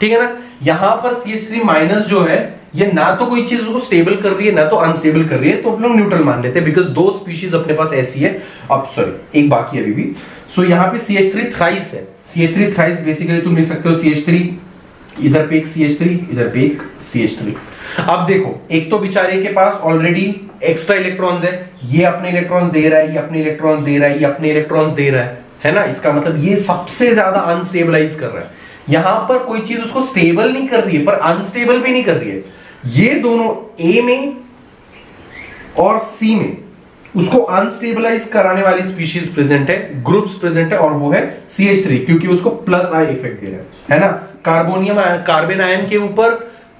ठीक है ना। यहां पर CH3 माइनस जो है ये ना तो कोई चीज उसको स्टेबल कर रही है ना तो अनस्टेबल कर रही है, तो हम लोग न्यूट्रल मान लेते हैं बिकॉज 2 स्पीशीज अपने पास ऐसी है। अब सॉरी एक बाकी अभी भी, सो यहां पे CH3 थ्राइस है, CH3 थ्राइस बेसिकली तुम लिख सकते हो CH3, इधर पे एक CH3, इधर पे एक CH3। अब देखो एक तो बेचारे के पास ऑलरेडी एक्स्ट्रा इलेक्ट्रॉन्स है, ये अपने इलेक्ट्रॉन्स दे रहा है, ये अपने इलेक्ट्रॉन्स दे रहा है, ये अपने इलेक्ट्रॉन्स दे रहा है ना। इसका मतलब ये सबसे ज्यादा अनस्टेबलाइज कर रहा है। यहां पर कोई चीज उसको स्टेबल नहीं कर रही है पर अनस्टेबल भी नहीं कर रही है। ये दोनों A में और C में उसको अनस्टेबलाइज कराने वाली स्पीशीज प्रेजेंट है, ग्रुप्स प्रेजेंट है, और वो है CH3 क्योंकि उसको प्लस आई इफेक्ट दे रहा है ना। कार्बोनियम कार्बन आयन के ऊपर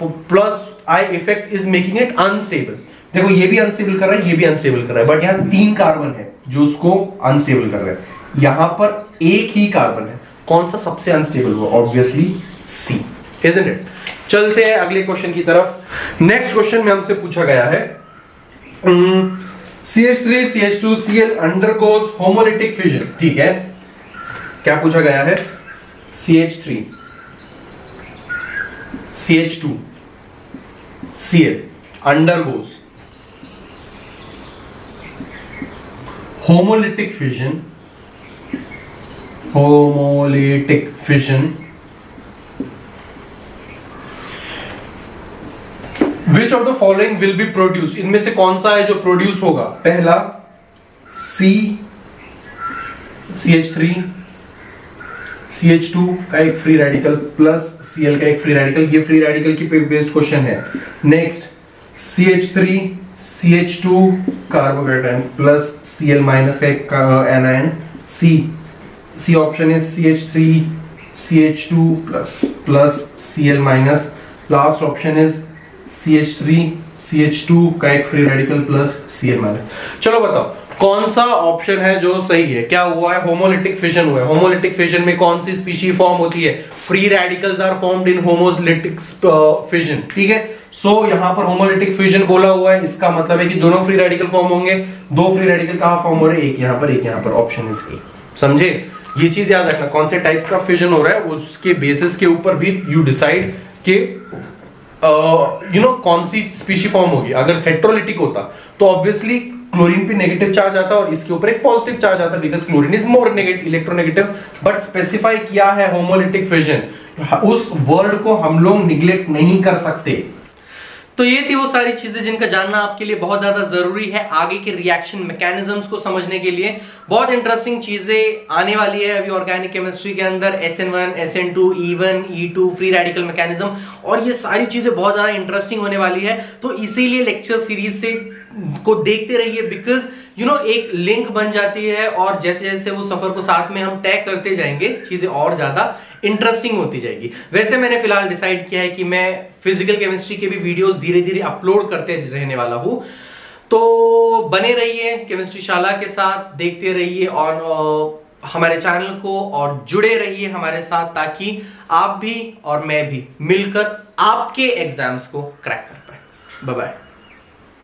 plus I effect is making it unstable. देखो ये भी अनस्टेबल कर रहा है, ये भी अनस्टेबल कर रहा है, बट यहां 3 कार्बन है जो उसको अनस्टेबल कर रहा है। यहां पर एक ही कार्बन है, कौन सा सबसे अनस्टेबल हुआ, ऑब्वियसली C, isn't it? चलते हैं अगले क्वेश्चन की तरफ। नेक्स्ट क्वेश्चन में हमसे पूछा गया है CH3 CH2 Cl undergoes homolytic fission, ठीक है। क्या पूछा गया है, CH3 CH2 Cl undergoes homolytic fission, homolytic fission Which of the following will be produced? इनमें से कौन सा है जो प्रोड्यूस होगा। पहला CH3 CH2 का एक फ्री रेडिकल प्लस Cl का एक फ्री रेडिकल, ये फ्री रेडिकल की बेस्ड क्वेश्चन है। Next CH3 CH2 carbocation plus Cl minus का एक anion, C option is CH3 CH2 plus Cl minus, last option is CH3 CH2 का एक free radical plus Cl minus. चलो बताओ कौन सा ऑप्शन है जो सही है? क्या हुआ है? होमोलिटिक फिजन हुआ है। होमोलिटिक फिजन में कौन सी स्पीशीज फॉर्म होती है? Free radicals are formed in homolytic fission, ठीक है। सो यहां पर होमोलिटिक फिजन बोला हुआ है, इसका मतलब है कि दोनों फ्री रेडिकल फॉर्म होंगे। दो फ्री रेडिकल कहां फॉर्म हो रहे हैं? एक यहां पर, एक यहां पर। Option is a. समझे? ये चीज याद रखना, कौन से टाइप का फिजन हो रहा है उसके बेसिस के ऊपर भी यू डिसाइड कि कौन सी स्पीशी फॉर्म होगी। अगर हेट्रोलिटिक होता तो ऑब्वियसली क्लोरीन पे नेगेटिव चार्ज आता और इसके ऊपर एक पॉजिटिव चार्ज आता, because chlorine is more negative electronegative. But specify किया है होमोलिटिक फिजन, उस वर्ड को हम लोग निग्लेक्ट नहीं कर सकते। तो ये थी वो सारी चीजें जिनका जानना आपके लिए बहुत ज्यादा जरूरी है आगे के रिएक्शन मैकेनिज्म्स को समझने के लिए। बहुत इंटरेस्टिंग चीजें आने वाली है अभी ऑर्गेनिक केमिस्ट्री के अंदर, SN1 SN2 E1 E2 free radical mechanism, और ये सारी चीजें बहुत ज्यादा इंटरेस्टिंग होने वाली है। तो इसीलिए लेक्चर सीरीज से को देखते रहिए, बिकॉज एक लिंक बन जाती है और जैसे जैसे वो सफर को साथ में हम तय करते जाएंगे चीजें और ज्यादा इंटरेस्टिंग होती जाएगी। वैसे मैंने फिलहाल डिसाइड किया है कि मैं फिजिकल केमिस्ट्री के भी वीडियोस धीरे धीरे अपलोड करते रहने वाला हूं। तो बने रहिए केमिस्ट्री शाला के साथ, देखते रहिए और हमारे चैनल को, और जुड़े रहिए हमारे साथ, ताकि आप भी और मैं भी मिलकर आपके एग्जाम्स को क्रैक कर पाए। Bye bye.